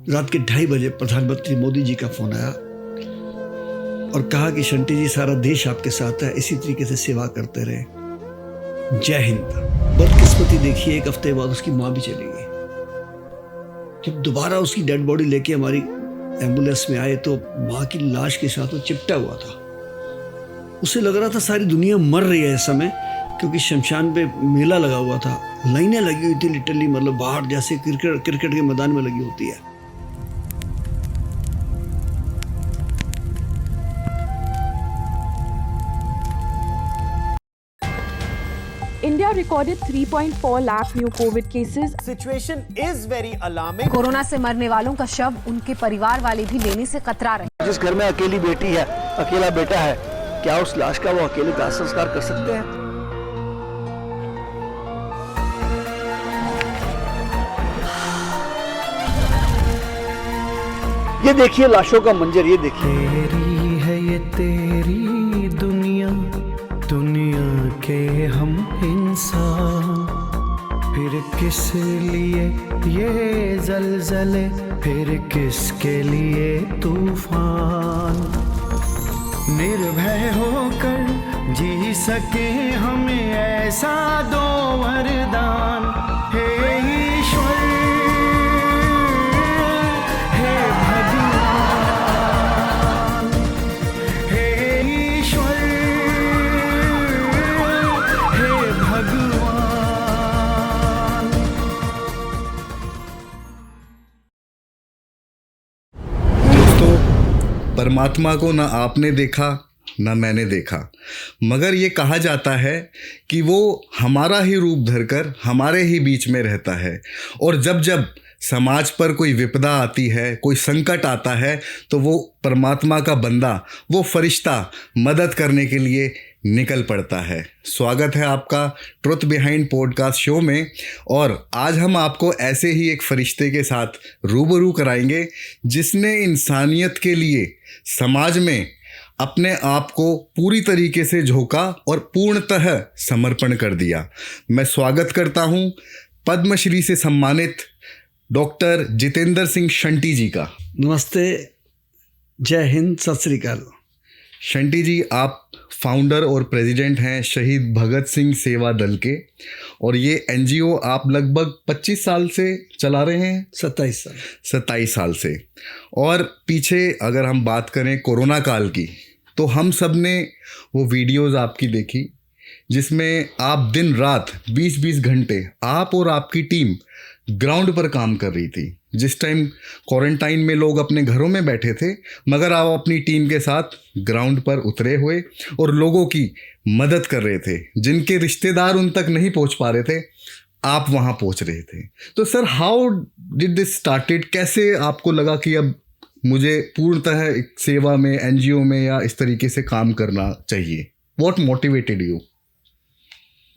रात के 2:30 बजे प्रधानमंत्री मोदी जी का फ़ोन आया और कहा कि शंटी जी, सारा देश आपके साथ है, इसी तरीके से सेवा करते रहे, जय हिंद। बदकिस्मती देखिए, 1 हफ्ते बाद उसकी माँ भी चली गई। जब दोबारा उसकी डेड बॉडी लेके हमारी एम्बुलेंस में आए तो माँ की लाश के साथ वो चिपटा हुआ था। उसे लग रहा था सारी दुनिया मर रही है इस समय, क्योंकि शमशान पे मेला लगा हुआ था, लाइनें लगी हुई थी लिटरली, मतलब बाहर जैसे क्रिकेट के मैदान में लगी होती है। India recorded 3.4 lakh new COVID cases. Situation is very alarming. Corona से मरने वालों का शव उनके परिवार वाले भी लेने से कतरा रहे। जिस घर में अकेली बेटी है, अकेला बेटा है, क्या उस लाश का वो अकेले दाह संस्कार कर सकते हैं? ये देखिए लाशों का मंजर, ये देखिए। तेरी है ये तेरी दुनिया, दुनिया के हम इंसान, फिर किस लिए ये ज़लज़ले, फिर किसके लिए तूफान। निर्भय होकर जी सके हमें ऐसा दो वरदान, हे ईश्वर, हे भगवान, हे ईश्वर, हे भगवान। दोस्तों, परमात्मा को ना आपने देखा ना मैंने देखा, मगर ये कहा जाता है कि वो हमारा ही रूप धरकर हमारे ही बीच में रहता है। और जब जब समाज पर कोई विपदा आती है, कोई संकट आता है, तो वो परमात्मा का बंदा, वो फरिश्ता मदद करने के लिए निकल पड़ता है। स्वागत है आपका ट्रुथ बिहाइंड पॉडकास्ट शो में। और आज हम आपको ऐसे ही एक फरिश्ते के साथ रूबरू कराएंगे जिसने इंसानियत के लिए समाज में अपने आप को पूरी तरीके से झोंका और पूर्णतः समर्पण कर दिया। मैं स्वागत करता हूं पद्मश्री से सम्मानित डॉक्टर जितेंद्र सिंह शंटी जी का। नमस्ते, जय हिंद, सत श्री अकाल। शंटी जी, आप फाउंडर और प्रेसिडेंट हैं शहीद भगत सिंह सेवा दल के, और ये एनजीओ आप लगभग 25 साल से चला रहे हैं। 27 साल से। और पीछे अगर हम बात करें कोरोना काल की, तो हम सब ने वो वीडियोस आपकी देखी जिसमें आप दिन रात 20-20 घंटे आप और आपकी टीम ग्राउंड पर काम कर रही थी। जिस टाइम क्वारंटाइन में लोग अपने घरों में बैठे थे, मगर आप अपनी टीम के साथ ग्राउंड पर उतरे हुए और लोगों की मदद कर रहे थे। जिनके रिश्तेदार उन तक नहीं पहुंच पा रहे थे, आप वहां पहुंच रहे थे। तो sir, how did this started? कैसे आपको लगा कि अब मुझे पूर्णतः एक सेवा में, एनजीओ में या इस तरीके से काम करना चाहिए? What motivated you?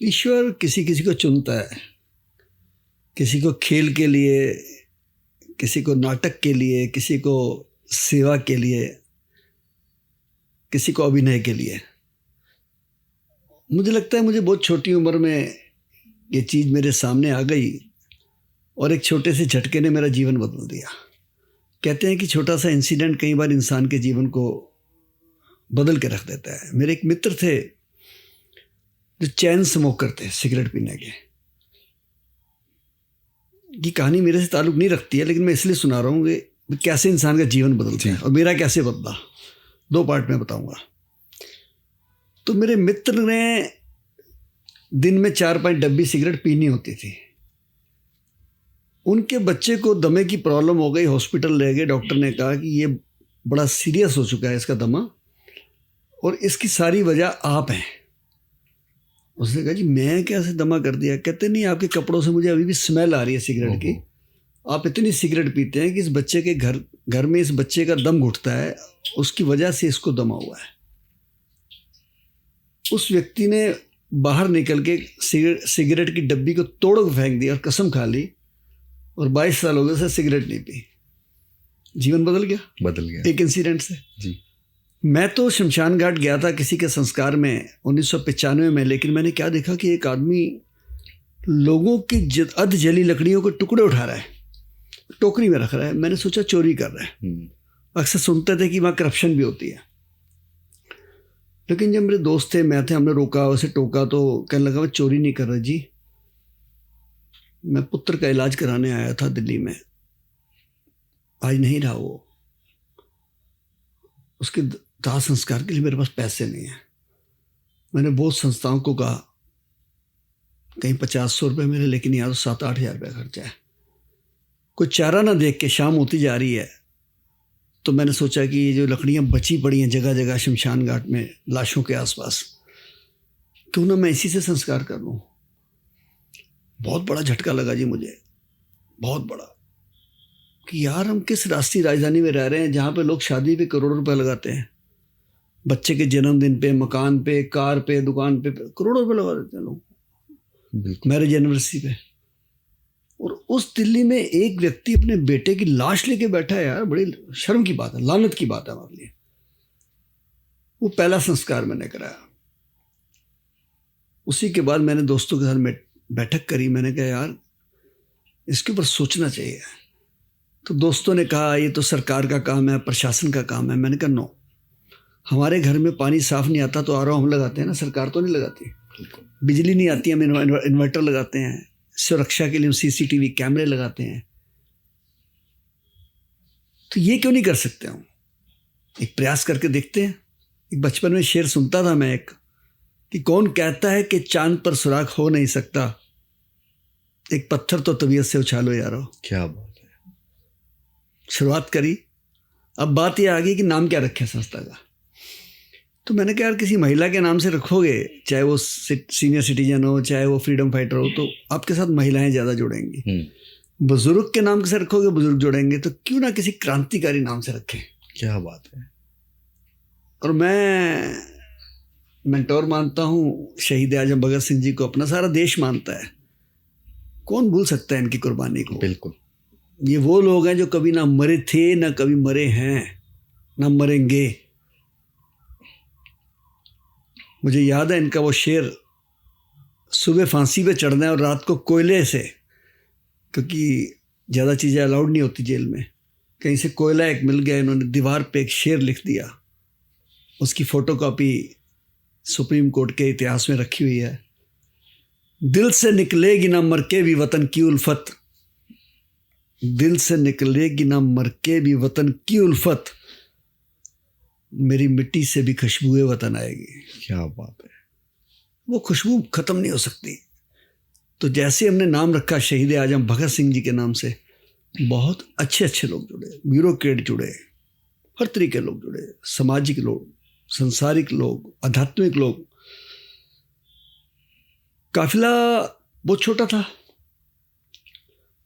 ईश्वर किसी किसी को चुनता है, किसी को खेल के लिए, किसी को नाटक के लिए, किसी को सेवा के लिए, किसी को अभिनय के लिए। मुझे लगता है मुझे बहुत छोटी उम्र में ये चीज़ मेरे सामने आ गई और एक छोटे से झटके ने मेरा जीवन बदल दिया। कहते हैं कि छोटा सा इंसिडेंट कई बार इंसान के जीवन को बदल के रख देता है। मेरे एक मित्र थे जो चैन स्मोकर थे, सिगरेट पीने के। ये कहानी मेरे से ताल्लुक़ नहीं रखती है, लेकिन मैं इसलिए सुना रहा हूँ कि कैसे इंसान का जीवन बदलता है और मेरा कैसे बदला। 2 पार्ट में बताऊँगा। तो मेरे मित्र ने दिन में 4-5 डब्बी सिगरेट पीनी होती थी। उनके बच्चे को दमे की प्रॉब्लम हो गई, हॉस्पिटल ले गए। डॉक्टर ने कहा कि ये बड़ा सीरियस हो चुका है इसका दमा, और इसकी सारी वजह आप हैं। उसने कहा जी मैं कैसे दमा कर दिया? कहते नहीं, आपके कपड़ों से मुझे अभी भी स्मेल आ रही है सिगरेट की। आप इतनी सिगरेट पीते हैं कि इस बच्चे के घर में इस बच्चे का दम घुटता है, उसकी वजह से इसको दमा हुआ है। उस व्यक्ति ने बाहर निकल के सिगरेट की डब्बी को तोड़ के फेंक दिया और कसम खा ली, और 22 साल हो गए से सिगरेट नहीं पी। जीवन बदल गया एक इंसिडेंट से जी। मैं तो शमशान घाट गया था किसी के संस्कार में 1995 में, लेकिन मैंने क्या देखा कि एक आदमी लोगों की अध जली लकड़ियों के टुकड़े उठा रहा है। टोकरी में रख रहा है, मैंने सोचा चोरी कर रहा है। अक्सर सुनते थे कि वहाँ करप्शन भी होती है, लेकिन जब मेरे दोस्त थे, मैं थे, हमने रोका, उसे टोका तो कहने लगा मैं चोरी नहीं कर रहा जी, मैं पुत्र का इलाज कराने आया था दिल्ली में, आज नहीं रहा वो, उसके दाह संस्कार के लिए मेरे पास पैसे नहीं है। मैंने बहुत संस्थाओं को कहा, कहीं 50-100 रुपये मिले, लेकिन यहाँ तो 7-8 हज़ार रुपये खर्चा है। कोई चारा ना देख के शाम होती जा रही है, तो मैंने सोचा कि ये जो लकड़ियाँ बची पड़ी हैं जगह जगह शमशान घाट में लाशों के आसपास, क्यों ना मैं इसी से संस्कार कर लूँ। बहुत बड़ा झटका लगा जी मुझे, बहुत बड़ा, कि यार हम किस राष्ट्रीय राजधानी में रह रहे हैं जहाँ पे लोग शादी पे करोड़ों रुपए लगाते हैं, बच्चे के जन्मदिन पे, मकान पे, कार पे, दुकान पे करोड़ों रुपए लगा देते हैं लोग, मैरिज एनिवर्सरी पे। और उस दिल्ली में एक व्यक्ति अपने बेटे की लाश लेके बैठा है यार, बड़ी शर्म की बात है, लानत की बात है हमारे लिए। वो पहला संस्कार मैंने कराया। उसी के बाद मैंने दोस्तों के साथ बैठक करी, मैंने कहा यार इसके ऊपर सोचना चाहिए। तो दोस्तों ने कहा ये तो सरकार का काम है, प्रशासन का काम है। मैंने कहा नो, हमारे घर में पानी साफ नहीं आता तो आरओ हम लगाते हैं ना, सरकार तो नहीं लगाती। बिजली नहीं आती, हम इन्वर्टर लगाते हैं, सुरक्षा के लिए हम सीसीटीवी कैमरे लगाते हैं। तो ये क्यों नहीं कर सकते हम, एक प्रयास करके देखते हैं। एक बचपन में शेर सुनता था मैं एक, कि कौन कहता है कि चांद पर सुराख हो नहीं सकता, एक पत्थर तो तबीयत से उछालो यारो। क्या बात है। शुरुआत करी। अब बात ये आ गई कि नाम क्या रखें संस्था का। तो मैंने कहा यार किसी महिला के नाम से रखोगे, चाहे वो सीनियर सिटीजन हो, चाहे वो फ्रीडम फाइटर हो, तो आपके साथ महिलाएं ज़्यादा जुड़ेंगी। बुजुर्ग के नाम से रखोगे, बुजुर्ग जुड़ेंगे, तो क्यों ना किसी क्रांतिकारी नाम से रखें। क्या बात है। और मैं मेंटोर मानता हूँ शहीद आजम भगत सिंह जी को, अपना सारा देश मानता है। कौन भूल सकता है इनकी कुर्बानी को। बिल्कुल। ये वो लोग हैं जो कभी ना मरे थे, ना कभी मरे हैं, ना मरेंगे। मुझे याद है इनका वो शेर, सुबह फांसी पे चढ़ना है और रात को कोयले से, क्योंकि ज़्यादा चीज़ें अलाउड नहीं होती जेल में, कहीं से कोयला एक मिल गया, इन्होंने दीवार पे एक शेर लिख दिया। उसकी फ़ोटोकॉपी सुप्रीम कोर्ट के इतिहास में रखी हुई है। दिल से निकलेगी ना मर के भी वतन की उल्फत, दिल से निकलेगी ना मर के भी वतन की उल्फत, मेरी मिट्टी से भी खुशबुए वतन आएगी। क्या बात है। वो खुशबू ख़त्म नहीं हो सकती। तो जैसे हमने नाम रखा शहीद आजम भगत सिंह जी के नाम से, बहुत अच्छे अच्छे लोग जुड़े, ब्यूरोक्रेट जुड़े, हर तरीके लोग जुड़े, सामाजिक लोग, संसारिक लोग, आध्यात्मिक लोग। काफिला बहुत छोटा था,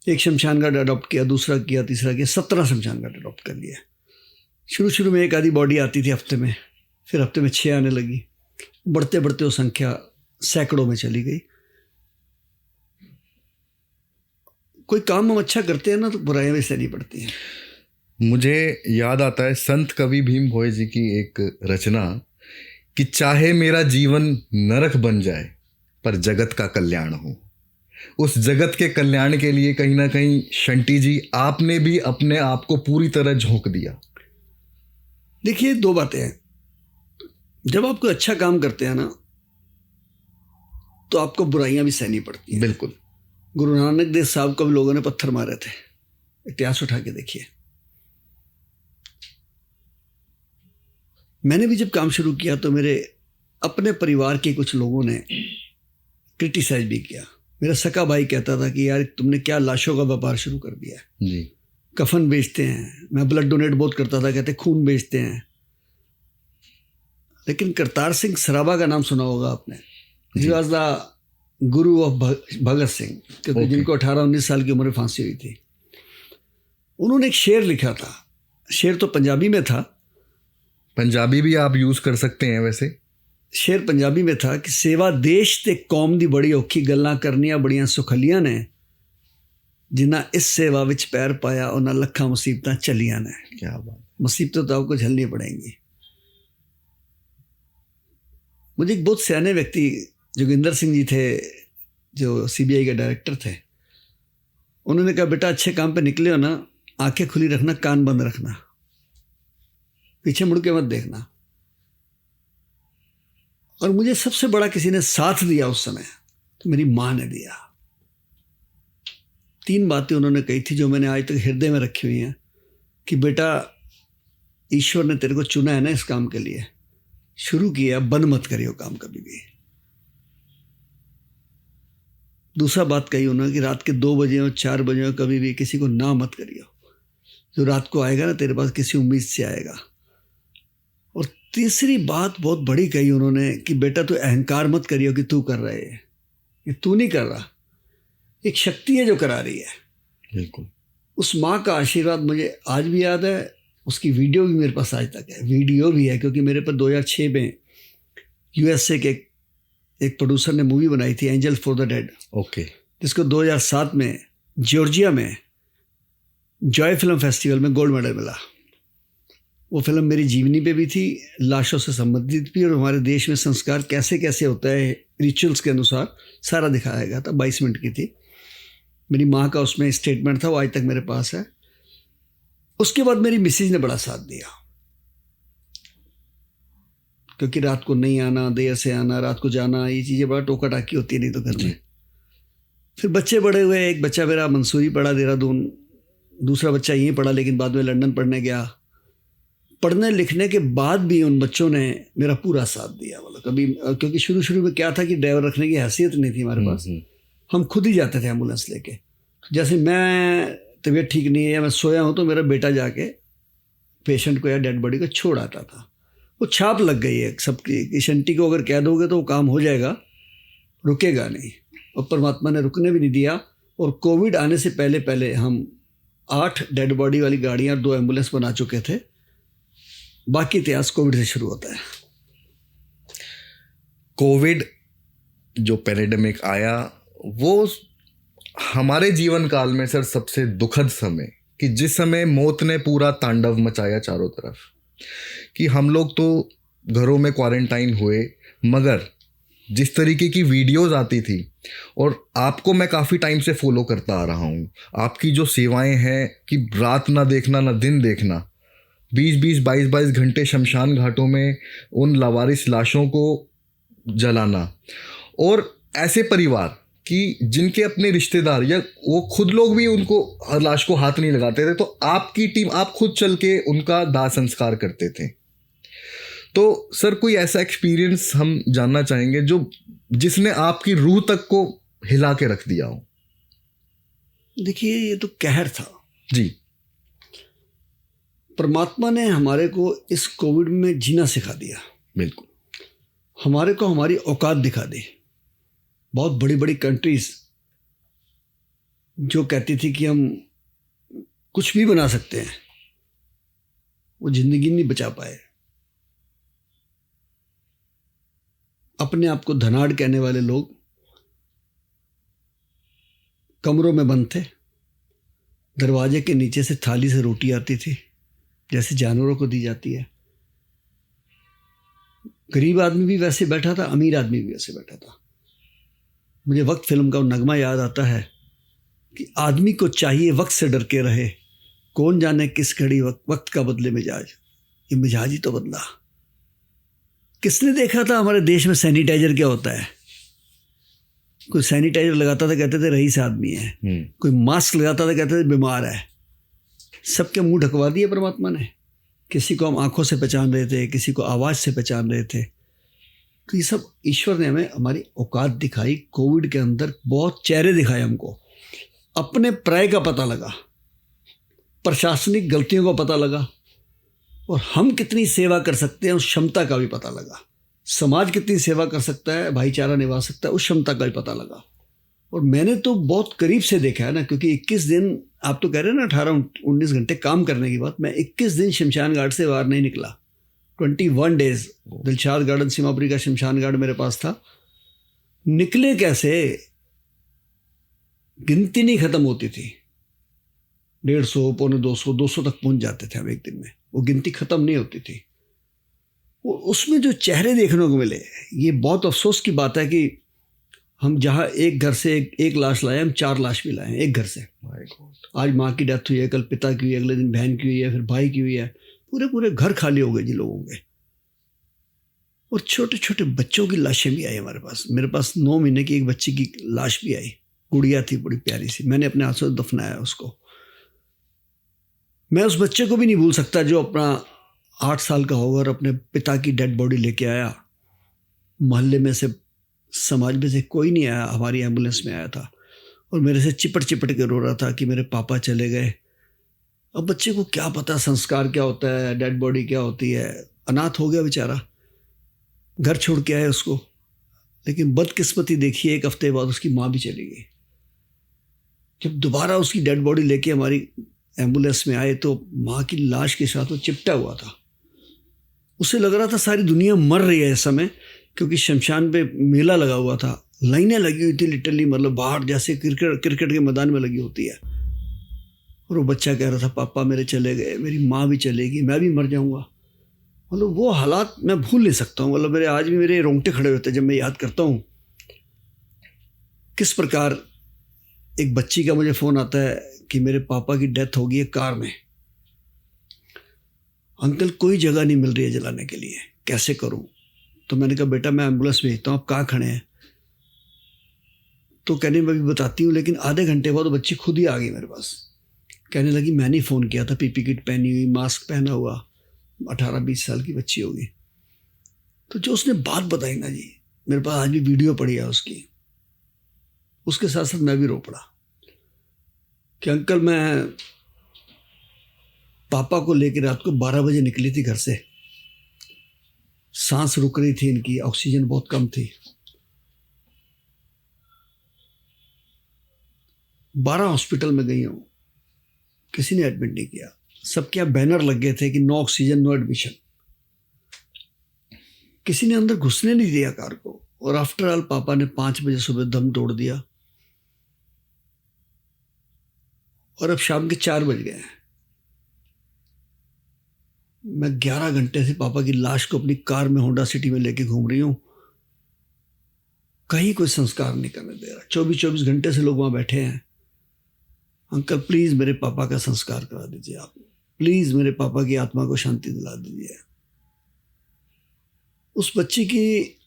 एक शमशान घाट अडॉप्ट किया, दूसरा किया, तीसरा किया, 17 शमशान घाट अडॉप्ट कर लिया। शुरू में एक आधी बॉडी आती थी हफ्ते में, फिर हफ्ते में 6 आने लगी, बढ़ते बढ़ते वो संख्या सैकड़ों में चली गई। कोई काम हम अच्छा करते हैं ना तो बुराइयां भी सहनी पड़ती हैं। मुझे याद आता है संत कवि भीम भोई जी की एक रचना, कि चाहे मेरा जीवन नरक बन जाए पर जगत का कल्याण हो। उस जगत के कल्याण के लिए कहीं ना कहीं शंटी जी आपने भी अपने आप को पूरी तरह झोंक दिया। देखिए 2 बातें हैं, जब आप कोई अच्छा काम करते हैं ना तो आपको बुराइयां भी सहनी पड़ती हैं। बिल्कुल। गुरु नानक देव साहब को भी लोगों ने पत्थर मारे थे, इतिहास उठा के देखिए। मैंने भी जब काम शुरू किया तो मेरे अपने परिवार के कुछ लोगों ने क्रिटिसाइज भी किया। मेरा सका भाई कहता था कि यार तुमने क्या लाशों का व्यापार शुरू कर दिया है जी। कफन बेचते हैं। मैं ब्लड डोनेट बहुत करता था, कहते खून बेचते हैं। लेकिन करतार सिंह सराबा का नाम सुना होगा आपने, he was the Guru of Bhagat Singh, क्योंकि जिनको 18-19 साल की उम्र में फांसी हुई थी। उन्होंने एक शेर लिखा था, शेर तो पंजाबी में था, पंजाबी भी आप यूज़ कर सकते हैं वैसे। शेर पंजाबी में था कि सेवा देश ते कौम दी बड़ी औखी गल्लां करनियां बड़ियां सुखलियां ने, जिन्ना इस सेवा विच पैर पाया उन्हां लखां मुसीबतां चलियां ने। क्या बात। मुसीबतें तो आपको झेलनी पड़ेंगी। मुझे एक बहुत सियाने व्यक्ति जोगिंदर सिंह जी थे, जो CBI के डायरेक्टर थे, उन्होंने कहा बेटा अच्छे काम पे निकले हो ना, आंखें खुली रखना, कान बंद रखना, पीछे मुड़ के मत देखना। और मुझे सबसे बड़ा किसी ने साथ दिया उस समय तो मेरी माँ ने दिया। 3 बातें उन्होंने कही थी जो मैंने आज तक हृदय में रखी हुई हैं कि बेटा ईश्वर ने तेरे को चुना है ना इस काम के लिए, शुरू किया, बंद मत करियो काम कभी भी। दूसरा बात कही उन्होंने कि रात के 2 बजे हो 4 बजे हो कभी भी किसी को ना मत करियो, जो रात को आएगा ना तेरे पास किसी उम्मीद से आएगा। और तीसरी बात बहुत बड़ी कही उन्होंने कि बेटा तू अहंकार मत करियो कि तू कर रहे है, ये तू नहीं कर रहा, एक शक्ति है जो करा रही है। बिल्कुल। उस माँ का आशीर्वाद मुझे आज भी याद है, उसकी वीडियो भी मेरे पास आज तक है, वीडियो भी है, क्योंकि मेरे पर 2006 में यूएसए के एक प्रोड्यूसर ने मूवी बनाई थी angel for the dead, okay, जिसको 2007 में जॉर्जिया में जॉय फिल्म फेस्टिवल में गोल्ड मेडल मिला। वो फिल्म मेरी जीवनी पे भी थी, लाशों से संबंधित भी, और हमारे देश में संस्कार कैसे कैसे होता है रिचुअल्स के अनुसार सारा दिखाया गया था। 22 मिनट की थी। मेरी माँ का उसमें स्टेटमेंट था, वो आज तक मेरे पास है। उसके बाद मेरी मिसेज ने बड़ा साथ दिया, क्योंकि रात को नहीं आना, देर से आना, रात को जाना, ये चीज़ें बड़ा टोका टाकी होती है नहीं तो घर में। फिर बच्चे बड़े हुए, एक बच्चा मेरा मंसूरी पढ़ा देहरादून, दूसरा बच्चा यहीं पढ़ा लेकिन बाद में लंदन पढ़ने गया। पढ़ने लिखने के बाद भी उन बच्चों ने मेरा पूरा साथ दिया। मतलब कभी, क्योंकि शुरू में क्या था कि ड्राइवर रखने की हैसियत नहीं थी हमारे पास, हम खुद ही जाते थे एम्बुलेंस लेके। जैसे मैं तबीयत ठीक नहीं है या मैं सोया हूँ तो मेरा बेटा जाके पेशेंट को या डेड बॉडी को छोड़ आता था। वो छाप लग गई है सबकी कि शंटी को अगर कह दोगे तो वो काम हो जाएगा, रुकेगा नहीं। और परमात्मा ने रुकने भी नहीं दिया। और कोविड आने से पहले हम 8 डेड बॉडी वाली गाड़ियाँ, 2 एम्बुलेंस बना चुके थे। बाकी इतिहास कोविड से शुरू होता है। कोविड जो पैंडेमिक आया वो हमारे जीवन काल में सर सबसे दुखद समय, कि जिस समय मौत ने पूरा तांडव मचाया चारों तरफ, कि हम लोग तो घरों में क्वारंटाइन हुए, मगर जिस तरीके की वीडियोस आती थी, और आपको मैं काफ़ी टाइम से फॉलो करता आ रहा हूँ, आपकी जो सेवाएं हैं कि रात ना देखना ना दिन देखना, 20-20, 22-22 घंटे शमशान घाटों में उन लावारिस लाशों को जलाना, और ऐसे परिवार कि जिनके अपने रिश्तेदार या वो खुद लोग भी उनको लाश को हाथ नहीं लगाते थे, तो आपकी टीम, आप खुद चल के उनका दाह संस्कार करते थे। तो सर कोई ऐसा एक्सपीरियंस हम जानना चाहेंगे जो जिसने आपकी रूह तक को हिला के रख दिया हो। देखिए, ये तो कहर था जी। परमात्मा ने हमारे को इस कोविड में जीना सिखा दिया। बिल्कुल। हमारे को हमारी औकात दिखा दी। बहुत बड़ी बड़ी कंट्रीज जो कहती थी कि हम कुछ भी बना सकते हैं, वो जिंदगी नहीं बचा पाए। अपने आप को धनाढ़ कहने वाले लोग कमरों में बंद थे, दरवाजे के नीचे से थाली से रोटी आती थी जैसे जानवरों को दी जाती है। गरीब आदमी भी वैसे बैठा था, अमीर आदमी भी वैसे बैठा था। मुझे वक्त फिल्म का नगमा याद आता है कि आदमी को चाहिए वक्त से डर के रहे, कौन जाने किस घड़ी वक्त का बदले मिजाज। ये मिजाज ही तो बदला। किसने देखा था हमारे देश में सैनिटाइजर क्या होता है? कोई सैनिटाइजर लगाता था कहते थे रईस आदमी है, कोई मास्क लगाता था कहते थे बीमार है। सबके मुंह ढकवा दिए परमात्मा ने। किसी को हम आंखों से पहचान रहे थे, किसी को आवाज़ से पहचान रहे थे। तो ये सब ईश्वर ने हमें हमारी औकात दिखाई। कोविड के अंदर बहुत चेहरे दिखाए हमको। अपने प्राय का पता लगा, प्रशासनिक गलतियों का पता लगा, और हम कितनी सेवा कर सकते हैं उस क्षमता का भी पता लगा। समाज कितनी सेवा कर सकता है, भाईचारा निभा सकता है, उस क्षमता का भी पता लगा। और मैंने तो बहुत करीब से देखा है ना, क्योंकि 21 दिन, आप तो कह रहे हैं ना 18-19 घंटे काम करने की बात, मैं 21 दिन शमशान घाट से बाहर नहीं निकला। 21 डेज दिलशाद गार्डन सीमापुरी का शमशान घाट मेरे पास था। निकले कैसे, गिनती नहीं खत्म होती थी। 150, 250, 200 तक पहुंच जाते थे हम एक दिन में। वो गिनती खत्म नहीं होती थी। उसमें जो चेहरे देखने को मिले, ये बहुत अफसोस की बात है कि हम जहाँ एक घर से एक लाश लाए, हम 4 लाश भी लाए हैं एक घर से। आज माँ की डेथ हुई है, कल पिता की हुई है, अगले दिन बहन की हुई है, फिर भाई की हुई है। पूरे घर खाली हो गए जी लोगों के। और छोटे छोटे बच्चों की लाशें भी आई हमारे पास। मेरे पास 9 महीने की एक बच्ची की लाश भी आई, गुड़िया थी बड़ी प्यारी सी। मैंने अपने हाथों से दफनाया उसको। मैं उस बच्चे को भी नहीं भूल सकता जो अपना 8 साल का होगा और अपने पिता की डेड बॉडी लेके आया। मोहल्ले में से, समाज में से कोई नहीं आया, हमारी एम्बुलेंस में आया था और मेरे से चिपट के रो रहा था कि मेरे पापा चले गए। अब बच्चे को क्या पता संस्कार क्या होता है, डेड बॉडी क्या होती है। अनाथ हो गया बेचारा, घर छोड़ के आए उसको। लेकिन बदकिस्मती देखिए, 1 हफ्ते बाद उसकी माँ भी चली गई। जब दोबारा उसकी डेड बॉडी लेके हमारी एम्बुलेंस में आए तो माँ की लाश के साथ वो चिपटा हुआ था। उसे लग रहा था सारी दुनिया मर रही है इस समय, क्योंकि शमशान पे मेला लगा हुआ था, लाइनें लगी हुई थी लिटरली, मतलब बाहर जैसे क्रिकेट के मैदान में लगी होती है। और वो बच्चा कह रहा था पापा मेरे चले गए, मेरी माँ भी चलेगी, मैं भी मर जाऊँगा। मतलब वो हालात मैं भूल नहीं सकता हूँ। मतलब मेरे आज भी मेरे रोंगटे खड़े होते हैं जब मैं याद करता हूँ किस प्रकार एक बच्ची का मुझे फ़ोन आता है कि मेरे पापा की डेथ हो गई है कार में। अंकल कोई जगह नहीं मिल रही है जलाने के लिए, कैसे करूं? तो मैंने कहा बेटा मैं एम्बुलेंस भेजता हूँ, आप कहाँ खड़े हैं? तो कहने मैं भी बताती हूँ। लेकिन आधे घंटे बाद वो बच्ची खुद ही आ गई मेरे पास, कहने लगी मैंने फ़ोन किया था, पीपी किट पहनी हुई, मास्क पहना हुआ, 18-20 साल की बच्ची होगी। तो जो उसने बात बताई ना जी, मेरे पास आज भी वीडियो पड़ी है उसकी। उसके साथ साथ मैं भी रो पड़ा कि अंकल मैं पापा को लेकर रात को 12 बजे निकली थी घर से। सांस रुक रही थी इनकी, ऑक्सीजन बहुत कम थी। 12 हॉस्पिटल में गई हूँ, किसी ने एडमिट नहीं किया। सबके यहाँ बैनर लग गए थे कि नो ऑक्सीजन नो एडमिशन। किसी ने अंदर घुसने नहीं दिया कार को। और आफ्टर ऑल पापा ने 5 बजे सुबह दम तोड़ दिया और अब शाम के 4 बज गए हैं। मैं 11 घंटे से पापा की लाश को अपनी कार में होंडा सिटी में लेके घूम रही हूँ, कहीं कोई संस्कार नहीं करने दे रहा। 24 घंटे से लोग वहां बैठे हैं। अंकल प्लीज मेरे पापा का संस्कार करा दीजिए आप, प्लीज मेरे पापा की आत्मा को शांति दिला दीजिए। उस बच्चे की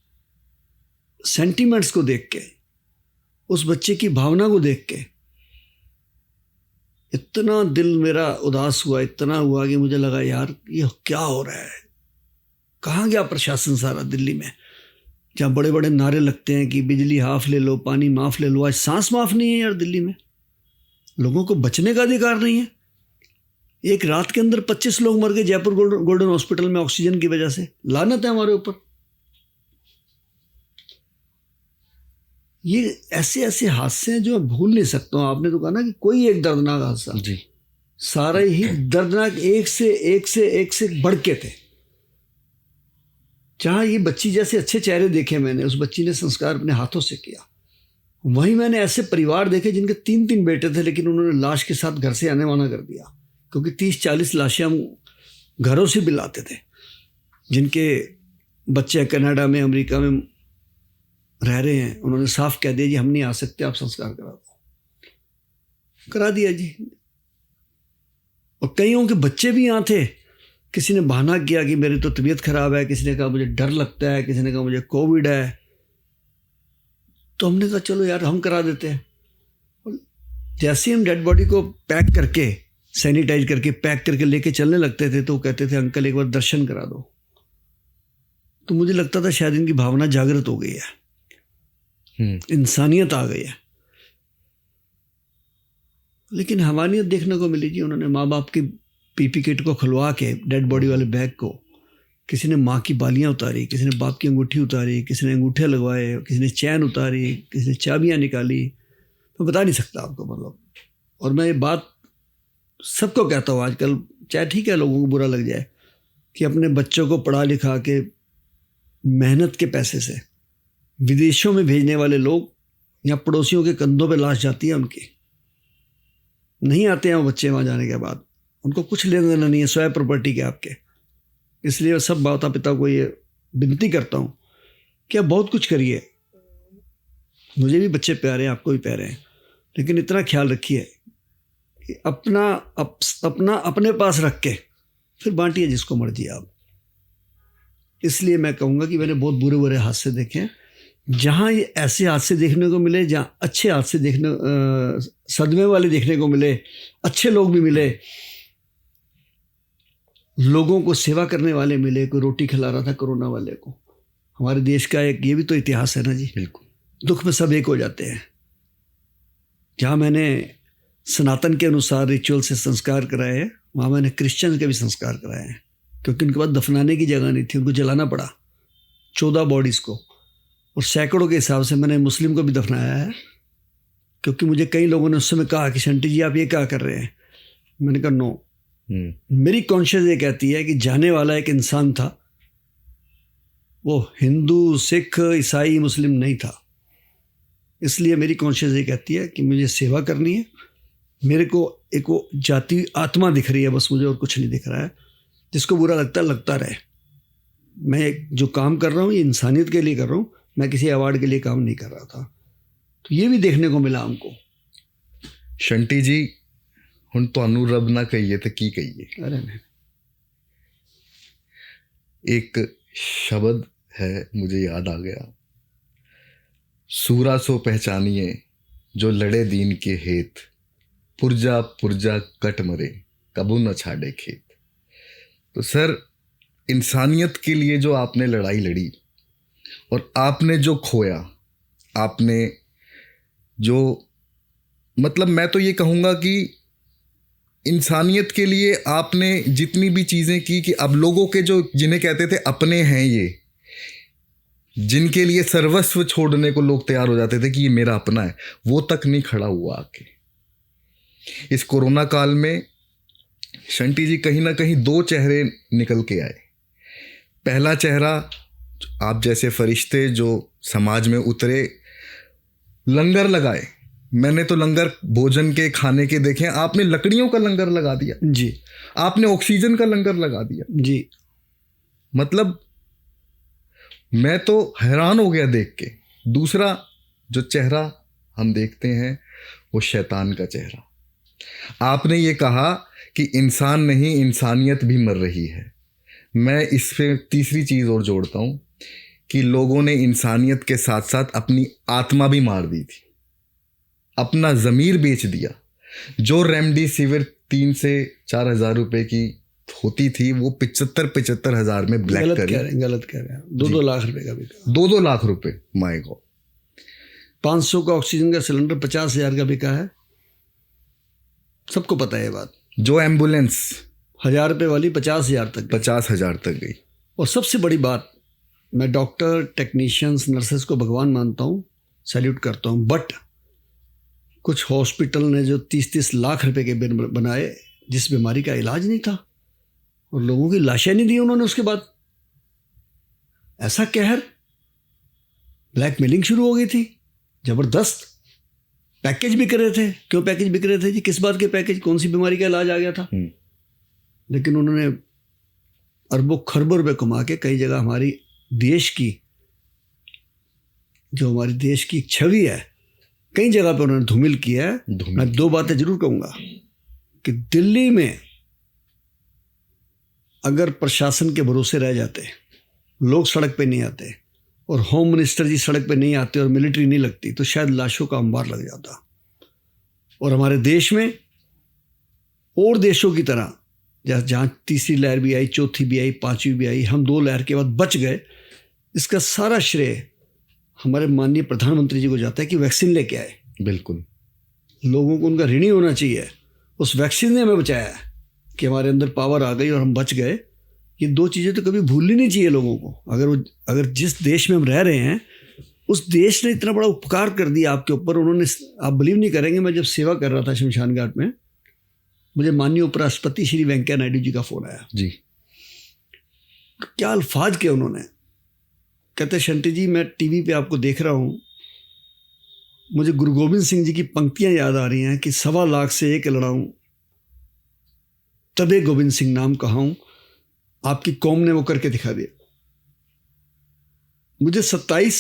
सेंटीमेंट्स को देख के, उस बच्चे की भावना को देख के इतना दिल मेरा उदास हुआ, इतना हुआ कि मुझे लगा यार ये क्या हो रहा है। कहाँ गया प्रशासन सारा दिल्ली में, जहाँ बड़े बड़े नारे लगते हैं कि बिजली हाफ ले लो, पानी माफ ले लो। आज सांस माफ नहीं है यार दिल्ली में। लोगों को बचने का अधिकार नहीं है। एक रात के अंदर 25 लोग मर गए जयपुर गोल्डन हॉस्पिटल में ऑक्सीजन की वजह से। लानत है हमारे ऊपर। ये ऐसे ऐसे हादसे हैं जो मैं भूल नहीं सकता हूँ। आपने तो कहा ना कि कोई एक दर्दनाक हादसा जी, सारे ही दर्दनाक एक से बढ़ के थे। जहाँ ये बच्ची जैसे अच्छे चेहरे देखे मैंने, उस बच्ची ने संस्कार अपने हाथों से किया। वहीं मैंने ऐसे परिवार देखे जिनके 3-3 बेटे थे, लेकिन उन्होंने लाश के साथ घर से आने वाना कर दिया, क्योंकि 30-40 लाशें हम घरों से भी लाते थे। जिनके बच्चे कनाडा में, अमेरिका में रह रहे हैं, उन्होंने साफ कह दिया जी हम नहीं आ सकते, आप संस्कार करा दो। करा दिया जी। और कईयों के बच्चे भी यहाँ थे। किसी ने बहाना किया कि मेरी तो तबीयत खराब है, किसी ने कहा मुझे डर लगता है, किसी ने कहा मुझे कोविड है। तो हमने कहा चलो यार हम करा देते हैं। और जैसे हम डेड बॉडी को पैक करके, सैनिटाइज करके, पैक करके लेके चलने लगते थे, तो वो कहते थे अंकल एक बार दर्शन करा दो। तो मुझे लगता था शायद इनकी भावना जागृत हो गई है, इंसानियत आ गई है। लेकिन हमानियत देखने को मिली जी। उन्होंने माँ बाप की पीपी किट को खुलवा के, डेड बॉडी वाले बैग को, किसी ने माँ की बालियाँ उतारी, किसी ने बाप की अंगूठी उतारी, किसी ने अंगूठे लगवाए, किसी ने चैन उतारी, किसी ने चाबियाँ निकाली। मैं बता नहीं सकता आपको मतलब। और मैं ये बात सबको कहता हूँ आजकल, चाहे ठीक है लोगों को बुरा लग जाए, कि अपने बच्चों को पढ़ा लिखा के मेहनत के पैसे से विदेशों में भेजने वाले लोग, या पड़ोसियों के कंधों पे लाश जाती है उनकी, नहीं आते हैं वो बच्चे वहाँ जाने के बाद। उनको कुछ लेना देना नहीं है, स्वयं प्रॉपर्टी के आपके। इसलिए सब माता पिता को ये विनती करता हूँ कि आप बहुत कुछ करिए, मुझे भी बच्चे प्यारे हैं, आपको भी प्यारे हैं, लेकिन इतना ख्याल रखिए कि अपना अपने पास रख के फिर बांटिए जिसको मर्जी आप। इसलिए मैं कहूँगा कि मैंने बहुत बुरे बुरे हादसे देखे हैं। जहाँ ये ऐसे हादसे देखने को मिले, जहाँ अच्छे हादसे सदमे वाले देखने को मिले, अच्छे लोग भी मिले, लोगों को सेवा करने वाले मिले, कोई रोटी खिला रहा था कोरोना वाले को। हमारे देश का एक ये भी तो इतिहास है ना जी। बिल्कुल, दुख में सब एक हो जाते हैं। जहाँ मैंने सनातन के अनुसार रिचुअल से संस्कार कराए हैं, वहाँ मैंने क्रिश्चियन के भी संस्कार कराए हैं, क्योंकि उनके पास दफनाने की जगह नहीं थी, उनको जलाना पड़ा 14 बॉडीज़ को, और सैकड़ों के हिसाब से मैंने मुस्लिम को भी दफनाया है। क्योंकि मुझे कई लोगों ने उस समय कहा कि शंटी जी आप ये क्या कर रहे हैं। मैंने कहा नो, मेरी कॉन्शियस ये कहती है कि जाने वाला एक इंसान था, वो हिंदू, सिख, ईसाई, मुस्लिम नहीं था। इसलिए मेरी कॉन्शियस ये कहती है कि मुझे सेवा करनी है। मेरे को एक वो जाति आत्मा दिख रही है, बस मुझे और कुछ नहीं दिख रहा है। जिसको बुरा लगता रहे। मैं जो काम कर रहा हूँ ये इंसानियत के लिए कर रहा हूँ, मैं किसी अवार्ड के लिए काम नहीं कर रहा था। तो ये भी देखने को मिला हमको। शंटी जी हुण तुहानू रब ना कहिए तो की कहिए। अरे नहीं, एक शब्द है मुझे याद आ गया, सूरा सो पहचानिए जो लड़े दीन के हेत, पुरजा पुरजा कट मरे कबू न छाड़े खेत। तो सर, इंसानियत के लिए जो आपने लड़ाई लड़ी और आपने जो खोया, आपने जो, मतलब मैं तो ये कहूँगा कि इंसानियत के लिए आपने जितनी भी चीज़ें की, कि अब लोगों के जो जिन्हें कहते थे अपने हैं, ये जिनके लिए सर्वस्व छोड़ने को लोग तैयार हो जाते थे कि ये मेरा अपना है, वो तक नहीं खड़ा हुआ आके। इस कोरोना काल में शंटी जी कहीं ना कहीं 2 चेहरे निकल के आए। पहला चेहरा, आप जैसे फरिश्ते जो समाज में उतरे, लंगर लगाए। मैंने तो लंगर भोजन के खाने के देखे, आपने लकड़ियों का लंगर लगा दिया जी, आपने ऑक्सीजन का लंगर लगा दिया जी। मतलब मैं तो हैरान हो गया देख के। दूसरा जो चेहरा हम देखते हैं वो शैतान का चेहरा। आपने ये कहा कि इंसान नहीं, इंसानियत भी मर रही है। मैं इस पे तीसरी चीज़ और जोड़ता हूँ कि लोगों ने इंसानियत के साथ साथ अपनी आत्मा भी मार दी थी, अपना ज़मीर बेच दिया। जो रेमडेसिविर 3 से 4 हज़ार रुपए की होती थी, वो 75 हज़ार में ब्लैक गलत कह रहे हैं। 2-2 लाख रुपए का बिका। 2-2 लाख रुपए, माय गॉड। 500 का ऑक्सीजन का सिलेंडर 50,000 का बिका है, सबको पता है ये बात। जो एम्बुलेंस 1000 रुपये वाली 50,000 तक, 50,000 तक गई। और सबसे बड़ी बात, मैं डॉक्टर, टेक्नीशियंस, नर्सेस को भगवान मानता हूँ, सैल्यूट करता हूँ, बट कुछ हॉस्पिटल ने जो 30-30 लाख रुपए के बिल बनाए जिस बीमारी का इलाज नहीं था, और लोगों की लाशें नहीं दी उन्होंने उसके बाद। ऐसा कहर, ब्लैकमेलिंग शुरू हो गई थी जबरदस्त। पैकेज बिक रहे थे। क्यों पैकेज बिक रहे थे जी? किस बात के पैकेज? कौन सी बीमारी का इलाज आ गया था? लेकिन उन्होंने अरबों खरबों रुपए कमा के कई जगह हमारी देश की, जो हमारी देश की छवि है, कई जगह पे उन्होंने धूमिल किया है। मैं 2 बातें जरूर कहूँगा कि दिल्ली में अगर प्रशासन के भरोसे रह जाते, लोग सड़क पे नहीं आते, और होम मिनिस्टर जी सड़क पे नहीं आते, और मिलिट्री नहीं लगती, तो शायद लाशों का अंबार लग जाता। और हमारे देश में और देशों की तरह, जहाँ तीसरी लहर भी आई, चौथी भी आई, 5वीं भी आई, हम 2 लहर के बाद बच गए। इसका सारा श्रेय हमारे माननीय प्रधानमंत्री जी को जाता है कि वैक्सीन लेके आए। बिल्कुल, लोगों को उनका ऋणी होना चाहिए। उस वैक्सीन ने हमें बचाया है कि हमारे अंदर पावर आ गई और हम बच गए। ये 2 चीज़ें तो कभी भूलनी नहीं चाहिए लोगों को। अगर जिस देश में हम रह रहे हैं, उस देश ने इतना बड़ा उपकार कर दिया आपके ऊपर। उन्होंने, आप बिलीव नहीं करेंगे, मैं जब सेवा कर रहा था शमशान घाट में, मुझे माननीय उपराष्ट्रपति श्री वेंकैया नायडू जी का फ़ोन आया जी। क्या अल्फाज के उन्होंने, कहते शंटी जी मैं टीवी पे आपको देख रहा हूँ, मुझे गुरु गोविंद सिंह जी की पंक्तियाँ याद आ रही हैं कि 1.25 लाख से एक लड़ाऊँ तबे गोविंद सिंह नाम कहाऊँ, आपकी कौम ने वो करके दिखा दिया। मुझे 27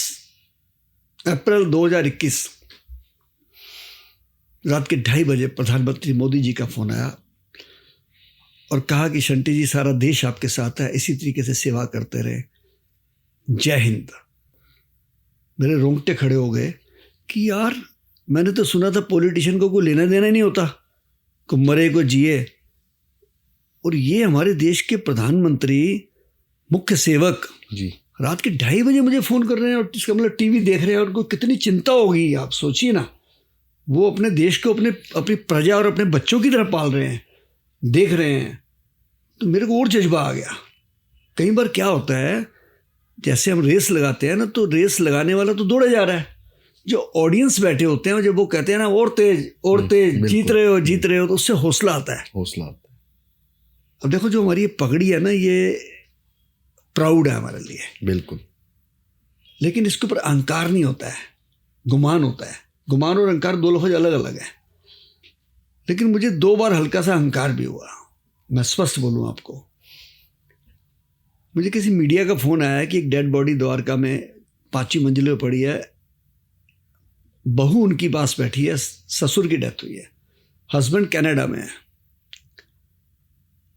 अप्रैल 2021 रात के 2:30 बजे प्रधानमंत्री मोदी जी का फ़ोन आया और कहा कि शंटी जी सारा देश आपके साथ है, इसी तरीके से सेवा करते रहे, जय हिंद। मेरे रोंगटे खड़े हो गए कि यार मैंने तो सुना था पॉलिटिशियन को कोई लेना देना ही नहीं होता, को मरे को जिए, और ये हमारे देश के प्रधानमंत्री मुख्य सेवक जी रात के 2:30 बजे मुझे फ़ोन कर रहे हैं और इसका मतलब टीवी देख रहे हैं, और उनको कितनी चिंता होगी आप सोचिए ना। वो अपने देश को अपनी प्रजा और अपने बच्चों की तरह पाल रहे हैं, देख रहे हैं, तो मेरे को और जज्बा आ गया। कई बार क्या होता है, जैसे हम रेस लगाते हैं ना, तो रेस लगाने वाला तो दौड़े जा रहा है, जो ऑडियंस बैठे होते हैं जब वो कहते हैं ना और तेज जीत रहे हो, तो उससे हौसला आता है। अब देखो जो हमारी ये पगड़ी है ना, ये प्राउड है हमारे लिए, बिल्कुल, लेकिन इसके ऊपर अहंकार नहीं होता है, गुमान होता है। गुमान और अहंकार दो लफ्ज़ अलग अलग है। लेकिन मुझे 2 बार हल्का सा अहंकार भी हुआ, मैं स्पष्ट बोलूँ आपको। मुझे किसी मीडिया का फ़ोन आया कि एक डेड बॉडी द्वारका में 5वीं मंजिल पे पड़ी है, बहू उनकी पास बैठी है, ससुर की डेथ हुई है, हस्बैंड कनाडा में है।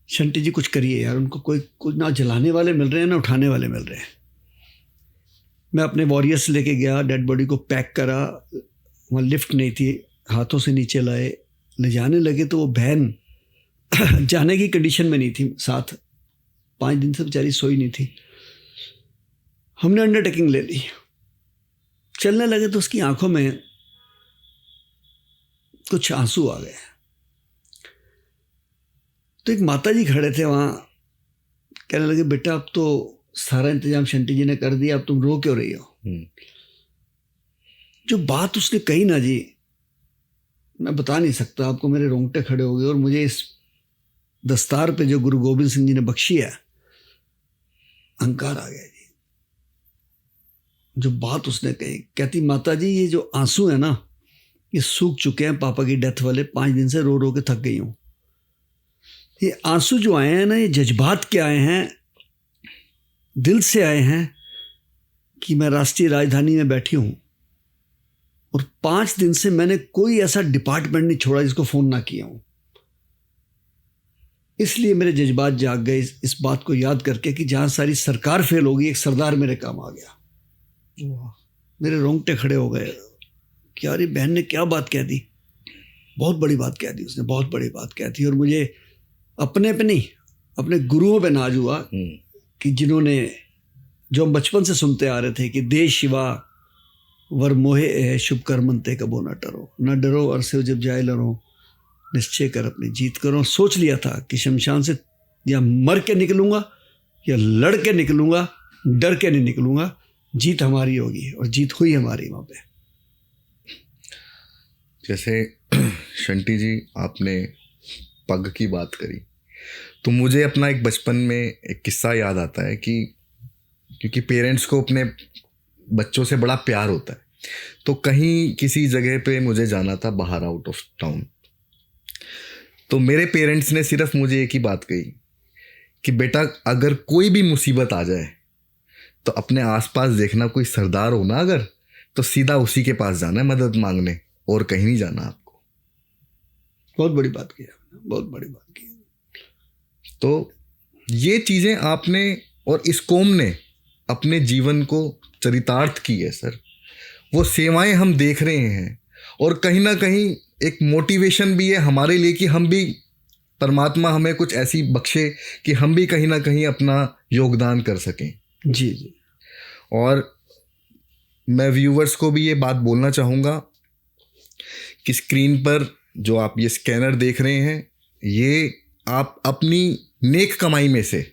शंटी जी कुछ करिए यार, उनको कोई ना जलाने वाले मिल रहे हैं ना उठाने वाले मिल रहे हैं। मैं अपने वॉरियर्स लेके गया, डेड बॉडी को पैक करा, वहाँ लिफ्ट नहीं थी, हाथों से नीचे लाए, ले जाने लगे तो वो बहन जाने की कंडीशन में नहीं थी साथ, 5 दिन से बेचारी सोई नहीं थी। हमने अंडरटेकिंग ले ली, चलने लगे तो उसकी आंखों में कुछ आंसू आ गए। तो एक माता जी खड़े थे वहाँ, कहने लगे बेटा अब तो सारा इंतजाम शंटी जी ने कर दिया, अब तुम रो क्यों रही हो। जो बात उसने कही ना जी, मैं बता नहीं सकता आपको, मेरे रोंगटे खड़े हो गए। और मुझे इस दस्तार पे जो गुरु गोविंद सिंह जी ने बख्शी है, अहंकार आ गया जी। जो बात उसने कही, कहती माता जी ये जो आंसू है ना, ये सूख चुके हैं, पापा की डेथ वाले 5 दिन से रो रो के थक गई हूँ। ये आंसू जो आए हैं ना, ये जज्बात के आए हैं, दिल से आए हैं कि मैं राष्ट्रीय राजधानी में बैठी हूँ और 5 दिन से मैंने कोई ऐसा डिपार्टमेंट नहीं छोड़ा जिसको फ़ोन ना किया हूँ। इसलिए मेरे जज्बात जाग गए इस बात को याद करके कि जहाँ सारी सरकार फेल होगी, एक सरदार मेरे काम आ गया। मेरे रोंगटे खड़े हो गए कि यार ये बहन ने क्या बात कह दी, बहुत बड़ी बात कह दी उसने, बहुत बड़ी बात कह दी। और मुझे अपने पे नहीं, अपने गुरुओं पे नाज हुआ कि जिन्होंने, जो हम बचपन से सुनते आ रहे थे कि देश शिवा वर मोहे है शुभ कर्मंते कबो न डरो, न डरो अरसे जब जाए लड़ो, निश्चय कर अपनी जीत करो। सोच लिया था कि शमशान से या मर के निकलूंगा या लड़ के निकलूंगा, डर के नहीं निकलूंगा, जीत हमारी होगी, और जीत हुई हमारी वहाँ पे। जैसे शंटी जी आपने पग की बात करी, तो मुझे अपना एक बचपन में एक किस्सा याद आता है कि क्योंकि पेरेंट्स को अपने बच्चों से बड़ा प्यार होता है, तो कहीं किसी जगह पे मुझे जाना था बाहर, आउट ऑफ टाउन। तो मेरे पेरेंट्स ने सिर्फ मुझे एक ही बात कही कि बेटा अगर कोई भी मुसीबत आ जाए तो अपने आसपास देखना, कोई सरदार हो ना अगर, तो सीधा उसी के पास जाना है मदद मांगने, और कहीं नहीं जाना आपको। बहुत बड़ी बात की, बहुत बड़ी बात की। तो ये चीज़ें आपने और इस कौम ने अपने जीवन को चरितार्थ की है सर। वो सेवाएं हम देख रहे हैं, और कहीं ना कहीं एक मोटिवेशन भी है हमारे लिए कि हम भी, परमात्मा हमें कुछ ऐसी बख्शे कि हम भी कहीं ना कहीं अपना योगदान कर सकें। जी जी। और मैं व्यूवर्स को भी ये बात बोलना चाहूँगा कि स्क्रीन पर जो आप ये स्कैनर देख रहे हैं, ये आप अपनी नेक कमाई में से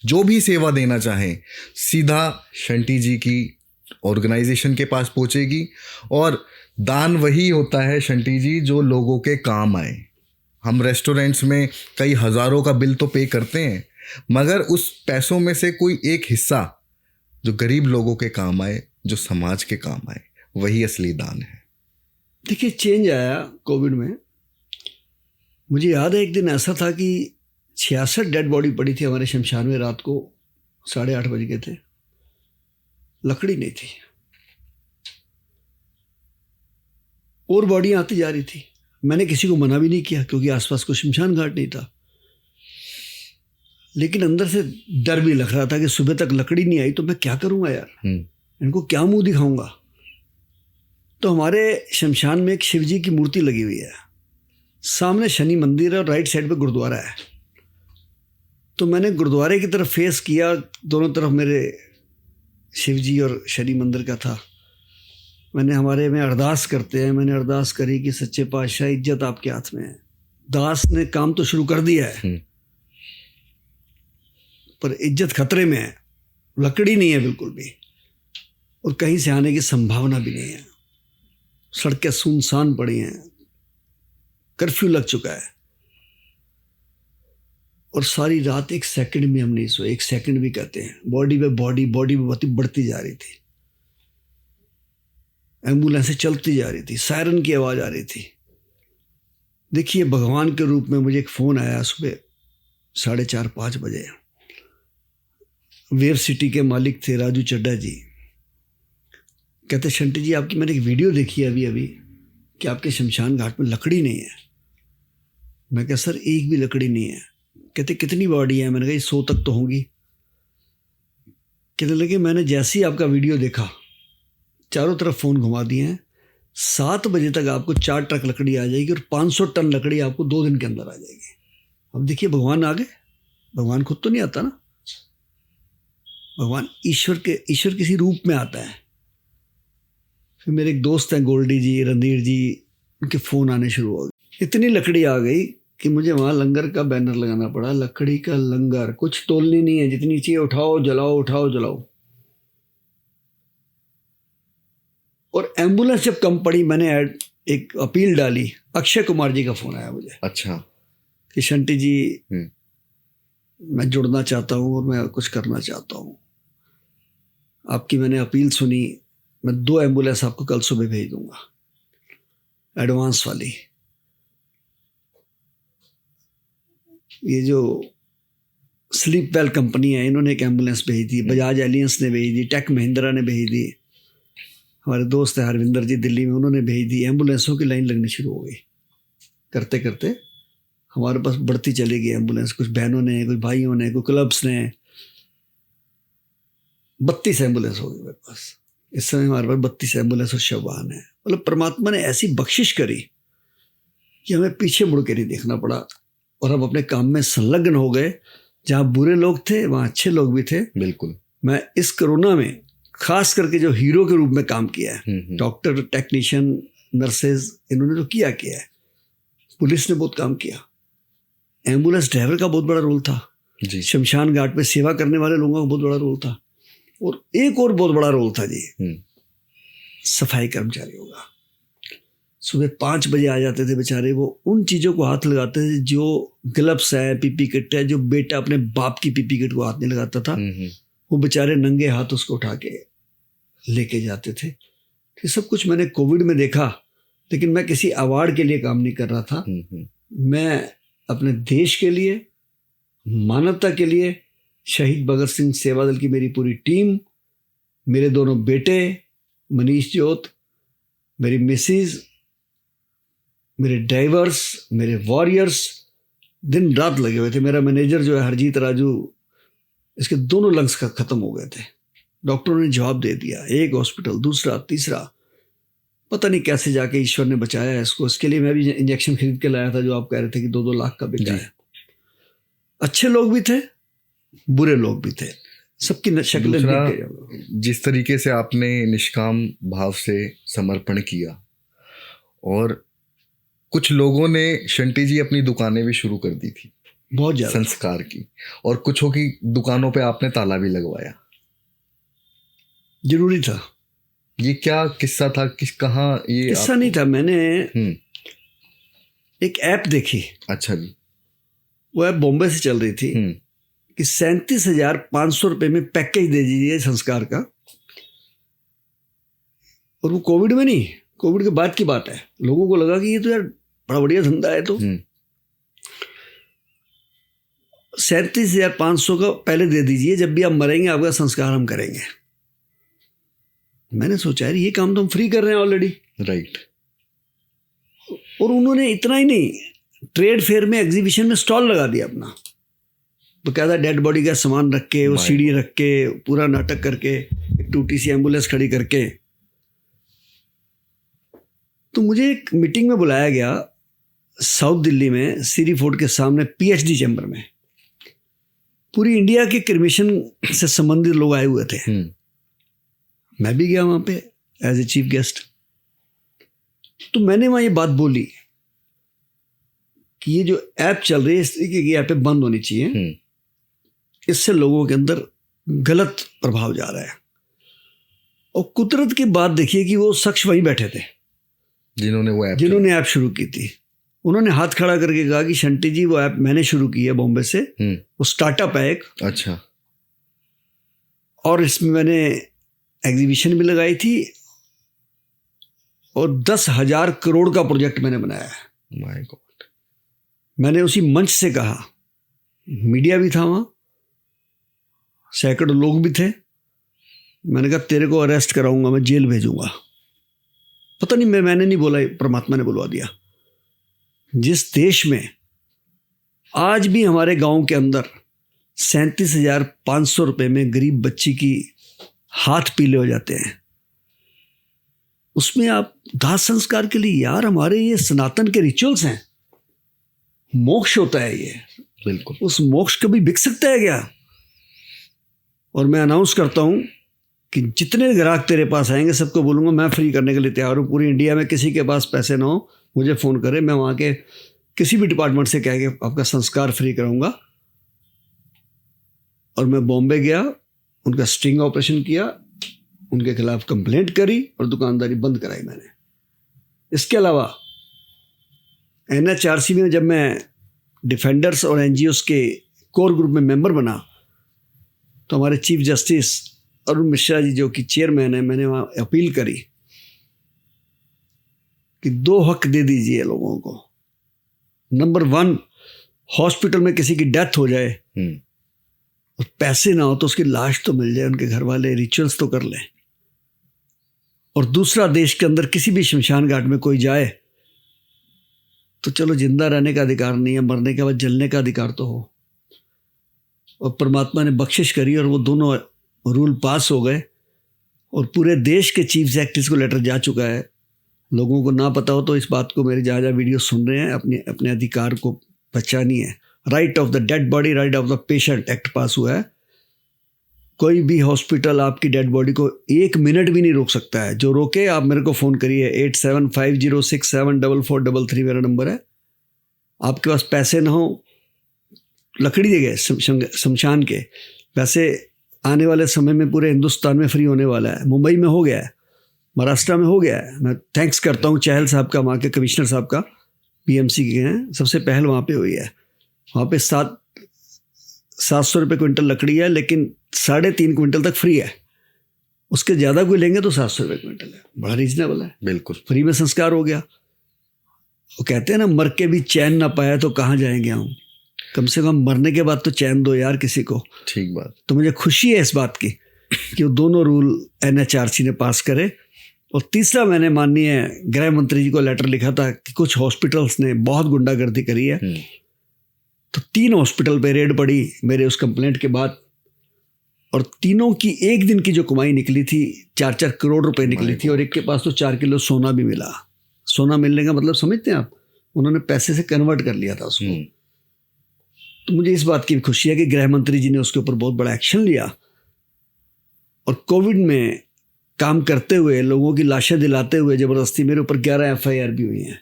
जो भी सेवा देना चाहें, सीधा शंटी जी की ऑर्गेनाइजेशन के पास पहुंचेगी। और दान वही होता है शंटी जी जो लोगों के काम आए। हम रेस्टोरेंट्स में कई हज़ारों का बिल तो पे करते हैं, मगर उस पैसों में से कोई एक हिस्सा जो गरीब लोगों के काम आए, जो समाज के काम आए, वही असली दान है। देखिए चेंज आया कोविड में। मुझे याद है एक दिन ऐसा था कि 66 डेड बॉडी पड़ी थी हमारे शमशान में, रात को 8:30 बज गए थे, लकड़ी नहीं थी। और बॉडियां आती जा रही थी। मैंने किसी को मना भी नहीं किया क्योंकि आसपास कोई शमशान घाट नहीं था, लेकिन अंदर से डर भी लग रहा था कि सुबह तक लकड़ी नहीं आई तो मैं क्या करूंगा यार, इनको क्या मुंह दिखाऊंगा। तो हमारे शमशान में एक शिव जी की मूर्ति लगी हुई है, सामने शनि मंदिर है और राइट साइड पे गुरुद्वारा है। तो मैंने गुरुद्वारे की तरफ फेस किया, दोनों तरफ मेरे शिव जी और शनि मंदिर का था। मैंने हमारे में अरदास करते हैं, मैंने अरदास करी कि सच्चे पातशाह इज्जत आपके हाथ में है। दास ने काम तो शुरू कर दिया है पर इज्जत खतरे में है, लकड़ी नहीं है बिल्कुल भी और कहीं से आने की संभावना भी नहीं है। सड़कें सुनसान पड़ी हैं, कर्फ्यू लग चुका है और सारी रात एक सेकंड भी हम नहीं सोए। एक सेकंड भी कहते हैं, बॉडी पे बॉडी बढ़ती जा रही थी। एम्बुलेंसें चलती जा रही थी, सायरन की आवाज़ आ रही थी। देखिए भगवान के रूप में मुझे एक फ़ोन आया सुबह 4:30-5 बजे। वेव सिटी के मालिक थे राजू चड्डा जी। कहते शंटी जी आपकी मैंने एक वीडियो देखी है अभी कि आपके शमशान घाट में लकड़ी नहीं है। मैं कहा सर एक भी लकड़ी नहीं है। कहते कितनी बॉडी है? मैंने कहा 100 तक तो होंगी। कहने लगे मैंने जैसे ही आपका वीडियो देखा चारों तरफ फ़ोन घुमा दिए हैं, 7 बजे तक आपको 4 ट्रक लकड़ी आ जाएगी और 500 टन लकड़ी आपको 2 दिन के अंदर आ जाएगी। अब देखिए भगवान आ गए। भगवान खुद तो नहीं आता ना, भगवान ईश्वर किसी रूप में आता है। फिर मेरे एक दोस्त हैं गोल्डी जी, रणधीर जी, उनके फ़ोन आने शुरू हो गए। इतनी लकड़ी आ गई कि मुझे वहाँ लंगर का बैनर लगाना पड़ा, लकड़ी का लंगर, कुछ तोलनी नहीं है, जितनी चाहिए उठाओ जलाओ, उठाओ जलाओ। और एम्बुलेंस जब कम पड़ी मैंने एक अपील डाली। अक्षय कुमार जी का फ़ोन आया मुझे। अच्छा। कि शंटी जी मैं जुड़ना चाहता हूँ और मैं कुछ करना चाहता हूँ, आपकी मैंने अपील सुनी, मैं 2 एम्बुलेंस आपको कल सुबह भेज दूंगा, एडवांस वाली। ये जो स्लीप वेल कंपनी है इन्होंने एक एम्बुलेंस भेज दी, बजाज एलियंस ने भेज दी, टेक महिंद्रा ने भेज दी, हमारे दोस्त हैं हरविंदर जी दिल्ली में, उन्होंने भेज दी। एम्बुलेंसों की लाइन लगनी शुरू हो गई। करते करते हमारे पास बढ़ती चली गई एम्बुलेंस। कुछ बहनों ने, कुछ भाइयों ने, कुछ क्लब्स ने, 32 एम्बुलेंस हो गई मेरे पास। इस समय हमारे पास 32 एम्बुलेंस और शव वाहन है। मतलब परमात्मा ने ऐसी बख्शिश करी कि हमें पीछे मुड़ के नहीं देखना पड़ा और हम अपने काम में संलग्न हो गए। जहाँ बुरे लोग थे वहाँ अच्छे लोग भी थे। बिल्कुल। मैं इस कोरोना में खास करके जो हीरो के रूप में काम किया है, डॉक्टर, टेक्नीशियन, नर्सेज, इन्होंने तो किया है। पुलिस ने बहुत काम किया। एम्बुलेंस ड्राइवर का बहुत बड़ा रोल था जी। शमशान घाट पे सेवा करने वाले लोगों का बहुत बड़ा रोल था। और एक और बहुत बड़ा रोल था जी, सफाई कर्मचारियों का। सुबह 5 बजे आ जाते थे बेचारे, वो उन चीज़ों को हाथ लगाते थे जो ग्लव्स है, पीपी किट है। जो बेटा अपने बाप की पीपी किट को हाथ नहीं लगाता था, वो बेचारे नंगे हाथ उसको उठा के लेके जाते थे। ये सब कुछ मैंने कोविड में देखा, लेकिन मैं किसी अवार्ड के लिए काम नहीं कर रहा था। मैं अपने देश के लिए, मानवता के लिए, शहीद भगत सिंह सेवा दल की मेरी पूरी टीम, मेरे दोनों बेटे मनीष ज्योत, मेरी मिसेज, मेरे ड्राइवर्स, मेरे वॉरियर्स दिन रात लगे हुए थे। मेरा मैनेजर जो है हरजीत राजू, इसके दोनों लंग्स का ख़त्म हो गए थे। डॉक्टरों ने जवाब दे दिया, एक हॉस्पिटल, दूसरा, तीसरा, पता नहीं कैसे जाके ईश्वर ने बचाया इसको। इसके लिए मैं भी इंजेक्शन खरीद के लाया था जो आप कह रहे थे कि 2-2 लाख का बिका है। अच्छे लोग भी थे, बुरे लोग भी थे, सबकी शक्लें देख के। जिस तरीके से आपने निष्काम भाव से समर्पण किया, और कुछ लोगों ने शंटी जी अपनी दुकानें भी शुरू कर दी थी बहुत ज़्यादा संस्कार की, और कुछों की दुकानों पे आपने ताला भी लगवाया। जरूरी था। ये क्या किस्सा था? कहाँ ये किस्सा नहीं था, मैंने एक ऐप देखी। अच्छा जी। वो ऐप बॉम्बे से चल रही थी कि 37,500 रुपये में पैकेज दे दीजिए संस्कार का। और वो कोविड में नहीं, कोविड के बाद की बात है। लोगों को लगा कि ये तो यार बड़ा बढ़िया धंधा है। तो 37,500 का पहले दे दीजिए, जब भी आप मरेंगे आपका संस्कार हम करेंगे। मैंने सोचा यार ये काम तो हम फ्री कर रहे हैं ऑलरेडी। राइट। और उन्होंने इतना ही नहीं, ट्रेड फेयर में एग्जीबिशन में स्टॉल लगा दिया अपना, तो क्या था, डेड बॉडी का सामान रख के, वो सीढ़ी रख के, पूरा नाटक करके, एक टूटी सी एम्बुलेंस खड़ी करके। तो मुझे एक मीटिंग में बुलाया गया साउथ दिल्ली में, सीरी फोर्ट के सामने PhD चैम्बर में। पूरी इंडिया के क्रिमेशन से संबंधित लोग आए हुए थे। मैं भी गया वहाँ पे एज ए चीफ गेस्ट। तो मैंने वहाँ ये बात बोली कि ये जो ऐप चल रही है, इस तरीके की ऐपें बंद होनी चाहिए, इससे लोगों के अंदर गलत प्रभाव जा रहा है। और कुदरत की बात देखिए कि वो शख्स वहीं बैठे थे जिन्होंने ऐप शुरू की थी। उन्होंने हाथ खड़ा करके कहा कि शंटी जी, वो ऐप मैंने शुरू की है बॉम्बे से, वो स्टार्टअप है एक। अच्छा। और इसमें मैंने एग्जीबिशन भी लगाई थी और 10,000 करोड़ का प्रोजेक्ट मैंने बनाया है। My God. मैंने उसी मंच से कहा, मीडिया भी था वहाँ, सैकड़ों लोग भी थे। मैंने कहा तेरे को अरेस्ट कराऊंगा, मैं जेल भेजूंगा। पता नहीं मैंने नहीं बोला, परमात्मा ने बुलवा दिया। जिस देश में आज भी हमारे गांव के अंदर 37,500 रुपये में गरीब बच्ची की हाथ पीले हो जाते हैं, उसमें आप दाह संस्कार के लिए, यार हमारे ये सनातन के रिचुअल्स हैं, मोक्ष होता है ये, बिल्कुल। उस मोक्ष कभी बिक सकता है क्या? और मैं अनाउंस करता हूं कि जितने ग्राहक तेरे पास आएंगे सबको बोलूंगा मैं फ्री करने के लिए तैयार हूँ। पूरी इंडिया में किसी के पास पैसे ना हो, मुझे फ़ोन करे, मैं वहाँ के किसी भी डिपार्टमेंट से कह के आपका संस्कार फ्री कराऊंगा। और मैं बॉम्बे गया, उनका स्टिंग ऑपरेशन किया, उनके खिलाफ कंप्लेंट करी और दुकानदारी बंद कराई मैंने। इसके अलावा NHRC में जब मैं डिफेंडर्स और NGOs के कोर ग्रुप में मेंबर बना, तो हमारे चीफ जस्टिस अरुण मिश्रा जी जो कि चेयरमैन है, मैंने वहाँ अपील करी कि 2 हक दे दीजिए लोगों को। नंबर 1, हॉस्पिटल में किसी की डेथ हो जाए और पैसे ना हो तो उसकी लाश तो मिल जाए, उनके घर वाले रिचुअल्स तो कर लें। और दूसरा, देश के अंदर किसी भी शमशान घाट में कोई जाए तो चलो जिंदा रहने का अधिकार नहीं है, मरने के बाद जलने का अधिकार तो हो। और परमात्मा ने बख्शिश करी और वो दोनों रूल पास हो गए और पूरे देश के चीफ सेक्रेटरीज को लेटर जा चुका है। लोगों को ना पता हो तो इस बात को मेरे जहाँ वीडियो सुन रहे हैं, अपने अधिकार को पहचानिए। Right of the dead body, right of the patient act pass हुआ है। कोई भी हॉस्पिटल आपकी डेड बॉडी को 1 मिनट भी नहीं रोक सकता है। जो रोके आप मेरे को फ़ोन करिए, 8750674433 मेरा नंबर है। आपके पास पैसे ना हो, लकड़ी दे गए शमशान के, वैसे आने वाले समय में पूरे हिंदुस्तान में फ्री होने वाला है। मुंबई में हो गया है, महाराष्ट्र में हो गया है। मैं थैंक्स करता हूँ चहल साहब का, वहाँ के कमिश्नर साहब का, PMC के हैं, सबसे पहल वहाँ पे हुई है। वहाँ पे 700 रुपये क्विंटल लकड़ी है, लेकिन 3.5 क्विंटल तक फ्री है। उसके ज़्यादा कोई लेंगे तो 700 रुपये क्विंटल है, बड़ा रीजनेबल है। बिल्कुल फ्री में संस्कार हो गया। वो कहते हैं ना, मर के भी चैन ना पाया तो कहाँ जाएंगे हम। कम से कम मरने के बाद तो चैन दो यार किसी को। ठीक बात। तो मुझे खुशी है इस बात की कि वो दोनों रूल NHRC ने पास करे। और तीसरा, मैंने माननीय गृह मंत्री जी को लेटर लिखा था कि कुछ हॉस्पिटल्स ने बहुत गुंडागर्दी करी है, तो 3 हॉस्पिटल पे रेड पड़ी मेरे उस कंप्लेंट के बाद, और तीनों की एक दिन की जो कमाई निकली थी 4-4 करोड़ रुपए निकली थी, और एक के पास तो 4 किलो सोना भी मिला। सोना मिलने का मतलब समझते हैं आप, उन्होंने पैसे से कन्वर्ट कर लिया था उसको। तो मुझे इस बात की भी खुशी है कि गृह मंत्री जी ने उसके ऊपर बहुत बड़ा एक्शन लिया, और कोविड में काम करते हुए लोगों की लाशें दिलाते हुए जबरदस्ती मेरे ऊपर 11 FIR भी हुई हैं।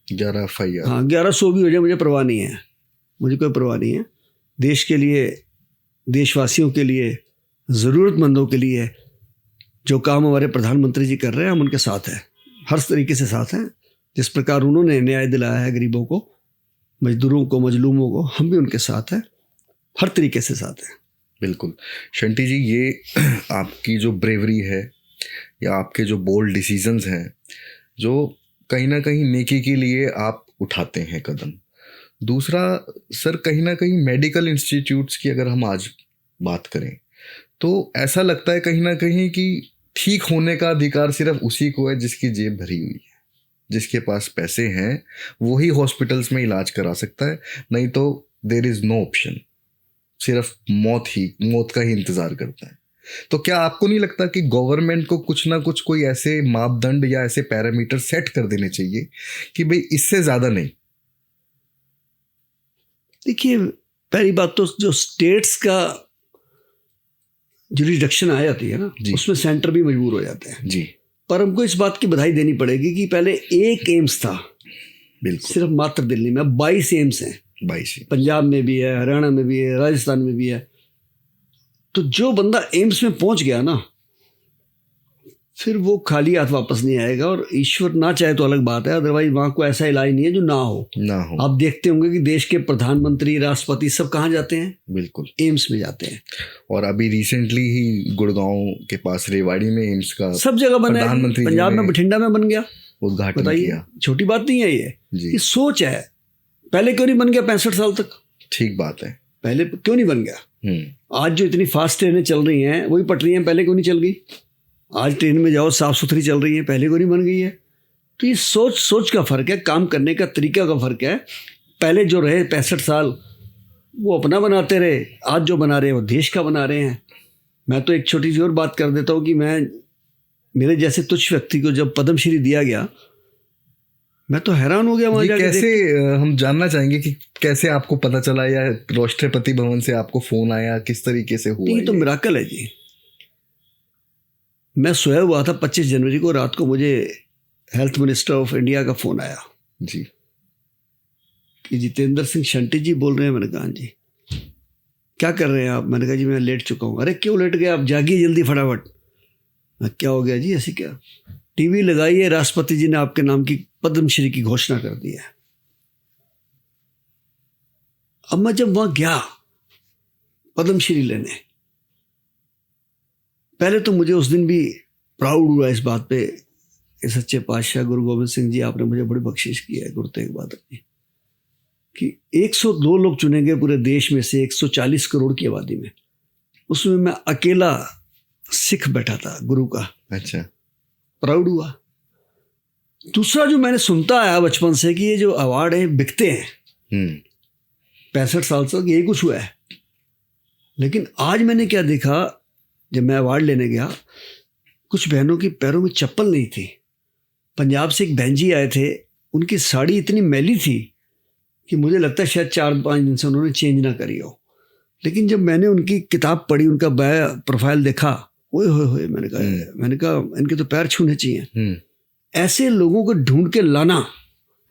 11 FIR? हाँ, 1100 भी हो जाए, मुझे परवाह नहीं है, मुझे कोई परवाह नहीं है। देश के लिए, देशवासियों के लिए, ज़रूरतमंदों के लिए जो काम हमारे प्रधानमंत्री जी कर रहे हैं, हम उनके साथ हैं, हर तरीके से साथ हैं। जिस प्रकार उन्होंने न्याय दिलाया है गरीबों को, मजदूरों को, मजलूमों को, हम भी उनके साथ हैं, हर तरीके से साथ हैं। बिल्कुल। शंटी जी, ये आपकी जो ब्रेवरी है या आपके जो बोल्ड डिसीजंस हैं, जो कहीं ना कहीं नेकी के लिए आप उठाते हैं कदम। दूसरा सर, कहीं ना कहीं मेडिकल इंस्टीट्यूट्स की अगर हम आज बात करें तो ऐसा लगता है कहीं ना कहीं कि ठीक होने का अधिकार सिर्फ उसी को है जिसकी जेब भरी हुई है। जिसके पास पैसे हैं वही हॉस्पिटल्स में इलाज करा सकता है, नहीं तो देयर इज़ नो ऑप्शन, सिर्फ मौत का ही इंतज़ार करता है। तो क्या आपको नहीं लगता कि गवर्नमेंट को कुछ ना कुछ कोई ऐसे मापदंड या ऐसे पैरामीटर सेट कर देने चाहिए कि भाई इससे ज़्यादा नहीं? देखिए, पहली बात तो जो स्टेट्स का जो रिडक्शन आ जाती है ना, उसमें सेंटर भी मजबूर हो जाते हैं जी। पर हमको इस बात की बधाई देनी पड़ेगी कि पहले एक एम्स था, बिल्कुल, सिर्फ मात्र दिल्ली में, 22 एम्स हैं, 22 पंजाब में भी है, हरियाणा में भी है, राजस्थान में भी है। तो जो बंदा एम्स में पहुंच गया ना, फिर वो खाली हाथ वापस नहीं आएगा, और ईश्वर ना चाहे तो अलग बात है, अदरवाइज वहाँ को ऐसा इलाज नहीं है जो ना हो। आप देखते होंगे कि देश के प्रधानमंत्री, राष्ट्रपति सब कहाँ जाते हैं? बिल्कुल, एम्स में जाते हैं। और अभी रिसेंटली ही गुड़गांव के पास रेवाड़ी में एम्स का सब जगह बना है, प्रधानमंत्री पंजाब में बठिंडा में बन गया, उद्घाटन किया। छोटी बात नहीं है ये सोच है। पहले क्यों नहीं बन गया 65 साल तक? ठीक बात है, पहले क्यों नहीं बन गया? आज जो इतनी फास्ट ट्रेनें चल रही हैं, वही पटरियां पहले क्यों नहीं चल गई? आज ट्रेन में जाओ साफ सुथरी चल रही है, पहले क्यों नहीं बन गई है? तो ये सोच का फर्क है, काम करने का तरीका का फर्क है। पहले जो रहे 65 साल वो अपना बनाते रहे, आज जो बना रहे हैं वो देश का बना रहे हैं। मैं तो एक छोटी सी और बात कर देता हूँ कि मेरे जैसे तुच्छ व्यक्ति को जब पद्मश्री दिया गया, मैं तो हैरान हो गया वहाँ जाके। कैसे, हम जानना चाहेंगे कि कैसे आपको पता चला, या राष्ट्रपति भवन से आपको फोन आया, किस तरीके से हुआ? ये तो मिराकल है जी। मैं सोया हुआ था 25 जनवरी को रात को, मुझे हेल्थ मिनिस्टर ऑफ इंडिया का फ़ोन आया जी कि जितेंद्र सिंह शंटी जी बोल रहे हैं। मैंने कहा जी। क्या कर रहे हैं आप? मैंने कहा जी मैं लेट चुका हूँ। अरे क्यों लेट गए आप? जागिए जल्दी फटाफट। क्या हो गया जी? ऐसे क्या? टीवी लगाइए, राष्ट्रपति जी ने आपके नाम की पद्मश्री की घोषणा कर दी है। अब मैं जब वहां गया पद्मश्री लेने, पहले तो मुझे उस दिन भी प्राउड हुआ इस बात पे कि सच्चे पातशाह गुरु गोविंद सिंह जी, आपने मुझे बड़ी बख्शिश की है, गुरु तेग बहादुर जी, कि 102 लोग चुने गए पूरे देश में से 140 करोड़ की आबादी में। उसमें मैं अकेला सिख बैठा था गुरु का। अच्छा, प्राउड हुआ। दूसरा जो मैंने सुनता आया बचपन से कि ये जो अवार्ड है बिकते हैं, 65 साल तक यही कुछ हुआ है। लेकिन आज मैंने क्या देखा, जब मैं अवार्ड लेने गया, कुछ बहनों की पैरों में चप्पल नहीं थी। पंजाब से एक बहन जी आए थे, उनकी साड़ी इतनी मैली थी कि मुझे लगता है शायद 4-5 दिन से उन्होंने चेंज ना करी हो। लेकिन जब मैंने उनकी किताब पढ़ी, उनका बायो प्रोफाइल देखा, ओए होए होए, मैंने कहा इनके तो पैर छूने चाहिए। ऐसे लोगों को ढूंढ के लाना,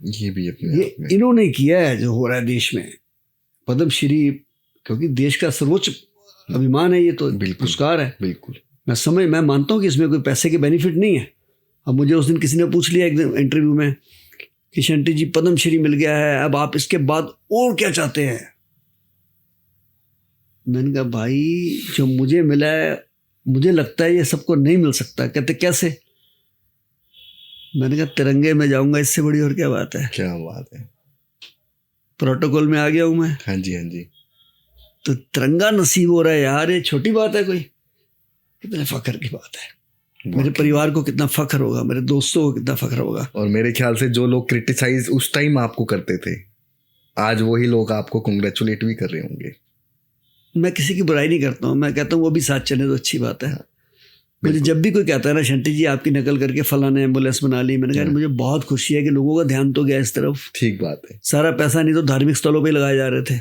ये भी अपने ये इन्होंने किया है जो हो रहा है देश में। पद्मश्री, क्योंकि देश का सर्वोच्च अभिमान है, ये तो पुरस्कार है। बिल्कुल, मैं मानता हूँ कि इसमें कोई पैसे के बेनिफिट नहीं है। अब मुझे उस दिन किसी ने पूछ लिया एक इंटरव्यू में कि शंटी जी पद्मश्री मिल गया है, अब आप इसके बाद और क्या चाहते हैं? मैंने कहा भाई, जो मुझे मिला है, मुझे लगता है ये सबको नहीं मिल सकता। कहते कैसे? मैंने कहा तिरंगे में जाऊंगा, इससे बड़ी और क्या बात है? क्या बात है, प्रोटोकॉल में आ गया हूं मैं। हाँ जी, हाँ जी। तो तिरंगा नसीब हो रहा है यार, ये छोटी बात है कोई? कितने फख्र की बात है। मेरे परिवार को कितना फख्र होगा, मेरे दोस्तों को कितना फख्र होगा। और मेरे ख्याल से जो लोग क्रिटिसाइज उस टाइम आपको करते थे, आज वही लोग आपको कांग्रेचुलेट भी कर रहे होंगे। मैं किसी की बुराई नहीं करता हूँ, मैं कहता हूँ वो भी साथ चले तो अच्छी बात है। मुझे जब भी कोई कहता है ना, शंटी जी आपकी नकल करके फलां ने एम्बुलेंस बना ली, मैंने कहा मुझे बहुत खुशी है कि लोगों का ध्यान तो गया इस तरफ। ठीक बात है। सारा पैसा नहीं तो धार्मिक स्थलों पे लगाए जा रहे थे,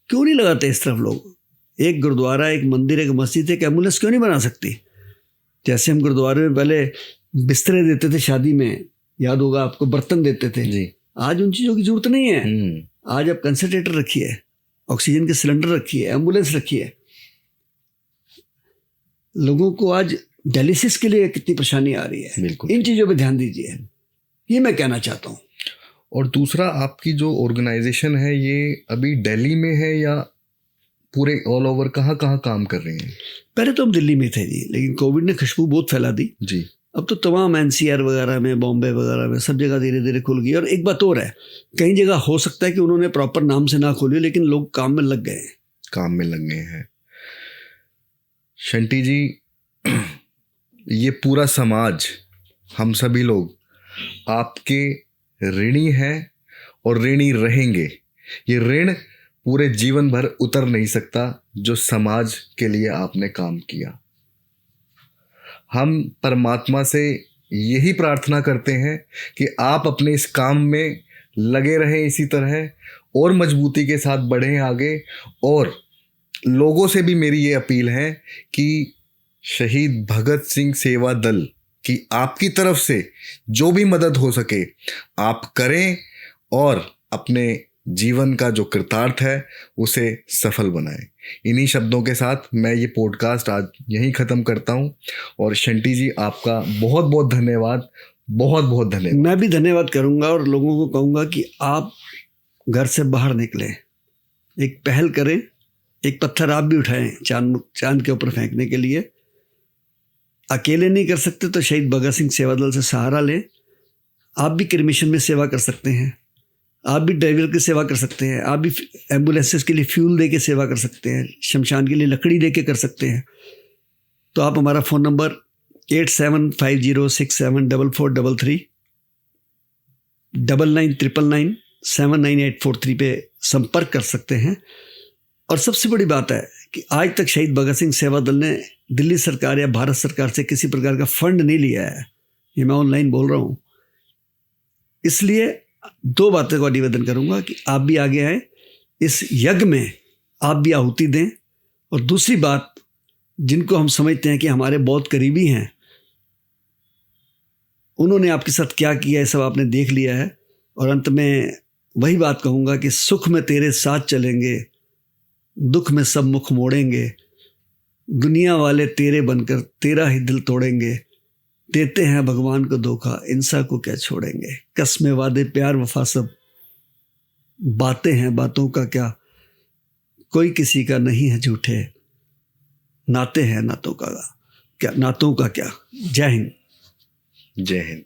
क्यों नहीं लगाते इस तरफ लोग? एक गुरुद्वारा, एक मंदिर, एक मस्जिद, एक एम्बुलेंस क्यों नहीं बना सकती? जैसे हम गुरुद्वारे में पहले बिस्तरे देते थे शादी में, याद होगा आपको, बर्तन देते थे जी। आज उन चीज़ों की जरूरत नहीं है। आज आप कंसंट्रेटर रखिए, ऑक्सीजन के सिलेंडर रखिए, एम्बुलेंस रखिए। लोगों को आज डायलिसिस के लिए कितनी परेशानी आ रही है। बिल्कुल, इन चीज़ों पे ध्यान दीजिए, ये मैं कहना चाहता हूँ। और दूसरा, आपकी जो ऑर्गेनाइजेशन है ये अभी दिल्ली में है या पूरे ऑल ओवर, कहाँ कहाँ काम कर रहे हैं? पहले तो हम दिल्ली में थे जी, लेकिन कोविड ने खुशबू बहुत फैला दी जी। अब तो तमाम NCR वगैरह में, बॉम्बे वगैरह में, सब जगह धीरे धीरे खुल गई। और एक बात और है, कई जगह हो सकता है कि उन्होंने प्रॉपर नाम से ना खोली, लेकिन लोग काम में लग गए हैं। काम में लग गए हैं। शंटी जी, ये पूरा समाज, हम सभी लोग आपके ऋणी हैं और ऋणी रहेंगे। ये ऋण पूरे जीवन भर उतर नहीं सकता जो समाज के लिए आपने काम किया। हम परमात्मा से यही प्रार्थना करते हैं कि आप अपने इस काम में लगे रहें, इसी तरह और मजबूती के साथ बढ़ें आगे। और लोगों से भी मेरी ये अपील है कि शहीद भगत सिंह सेवा दल की आपकी तरफ से जो भी मदद हो सके आप करें और अपने जीवन का जो कृतार्थ है उसे सफल बनाएं। इन्हीं शब्दों के साथ मैं ये पॉडकास्ट आज यहीं ख़त्म करता हूँ। और शंटी जी, आपका बहुत बहुत धन्यवाद, बहुत बहुत धन्यवाद। मैं भी धन्यवाद करूंगा और लोगों को कहूंगा कि आप घर से बाहर निकलें, एक पहल करें, एक पत्थर आप भी उठाएं चांद के ऊपर फेंकने के लिए। अकेले नहीं कर सकते तो शहीद भगत सिंह सेवा दल से सहारा लें। आप भी क्रिमिशन में सेवा कर सकते हैं, आप भी ड्राइवर की सेवा कर सकते हैं, आप भी एम्बुलेंसेस के लिए फ्यूल दे के सेवा कर सकते हैं, शमशान के लिए लकड़ी दे के कर सकते हैं। तो आप हमारा फ़ोन नंबर 8750674433 9999979843 पे संपर्क कर सकते हैं। और सबसे बड़ी बात है कि आज तक शहीद भगत सिंह सेवा दल ने दिल्ली सरकार या भारत सरकार से किसी प्रकार का फंड नहीं लिया है। ये मैं ऑनलाइन बोल रहा हूँ। इसलिए दो बातों का निवेदन करूँगा कि आप भी आगे आए, इस यज्ञ में आप भी आहुति दें। और दूसरी बात, जिनको हम समझते हैं कि हमारे बहुत करीबी हैं, उन्होंने आपके साथ क्या किया है सब आपने देख लिया है। और अंत में वही बात कहूँगा कि सुख में तेरे साथ चलेंगे, दुख में सब मुख मोड़ेंगे, दुनिया वाले तेरे बनकर तेरा ही दिल तोड़ेंगे, देते हैं भगवान को धोखा, इंसान को क्या छोड़ेंगे, कसमें वादे प्यार वफा सब, बातें हैं बातों का क्या, कोई किसी का नहीं है झूठे, नाते हैं नातों का क्या। जय हिंद। जय हिंद।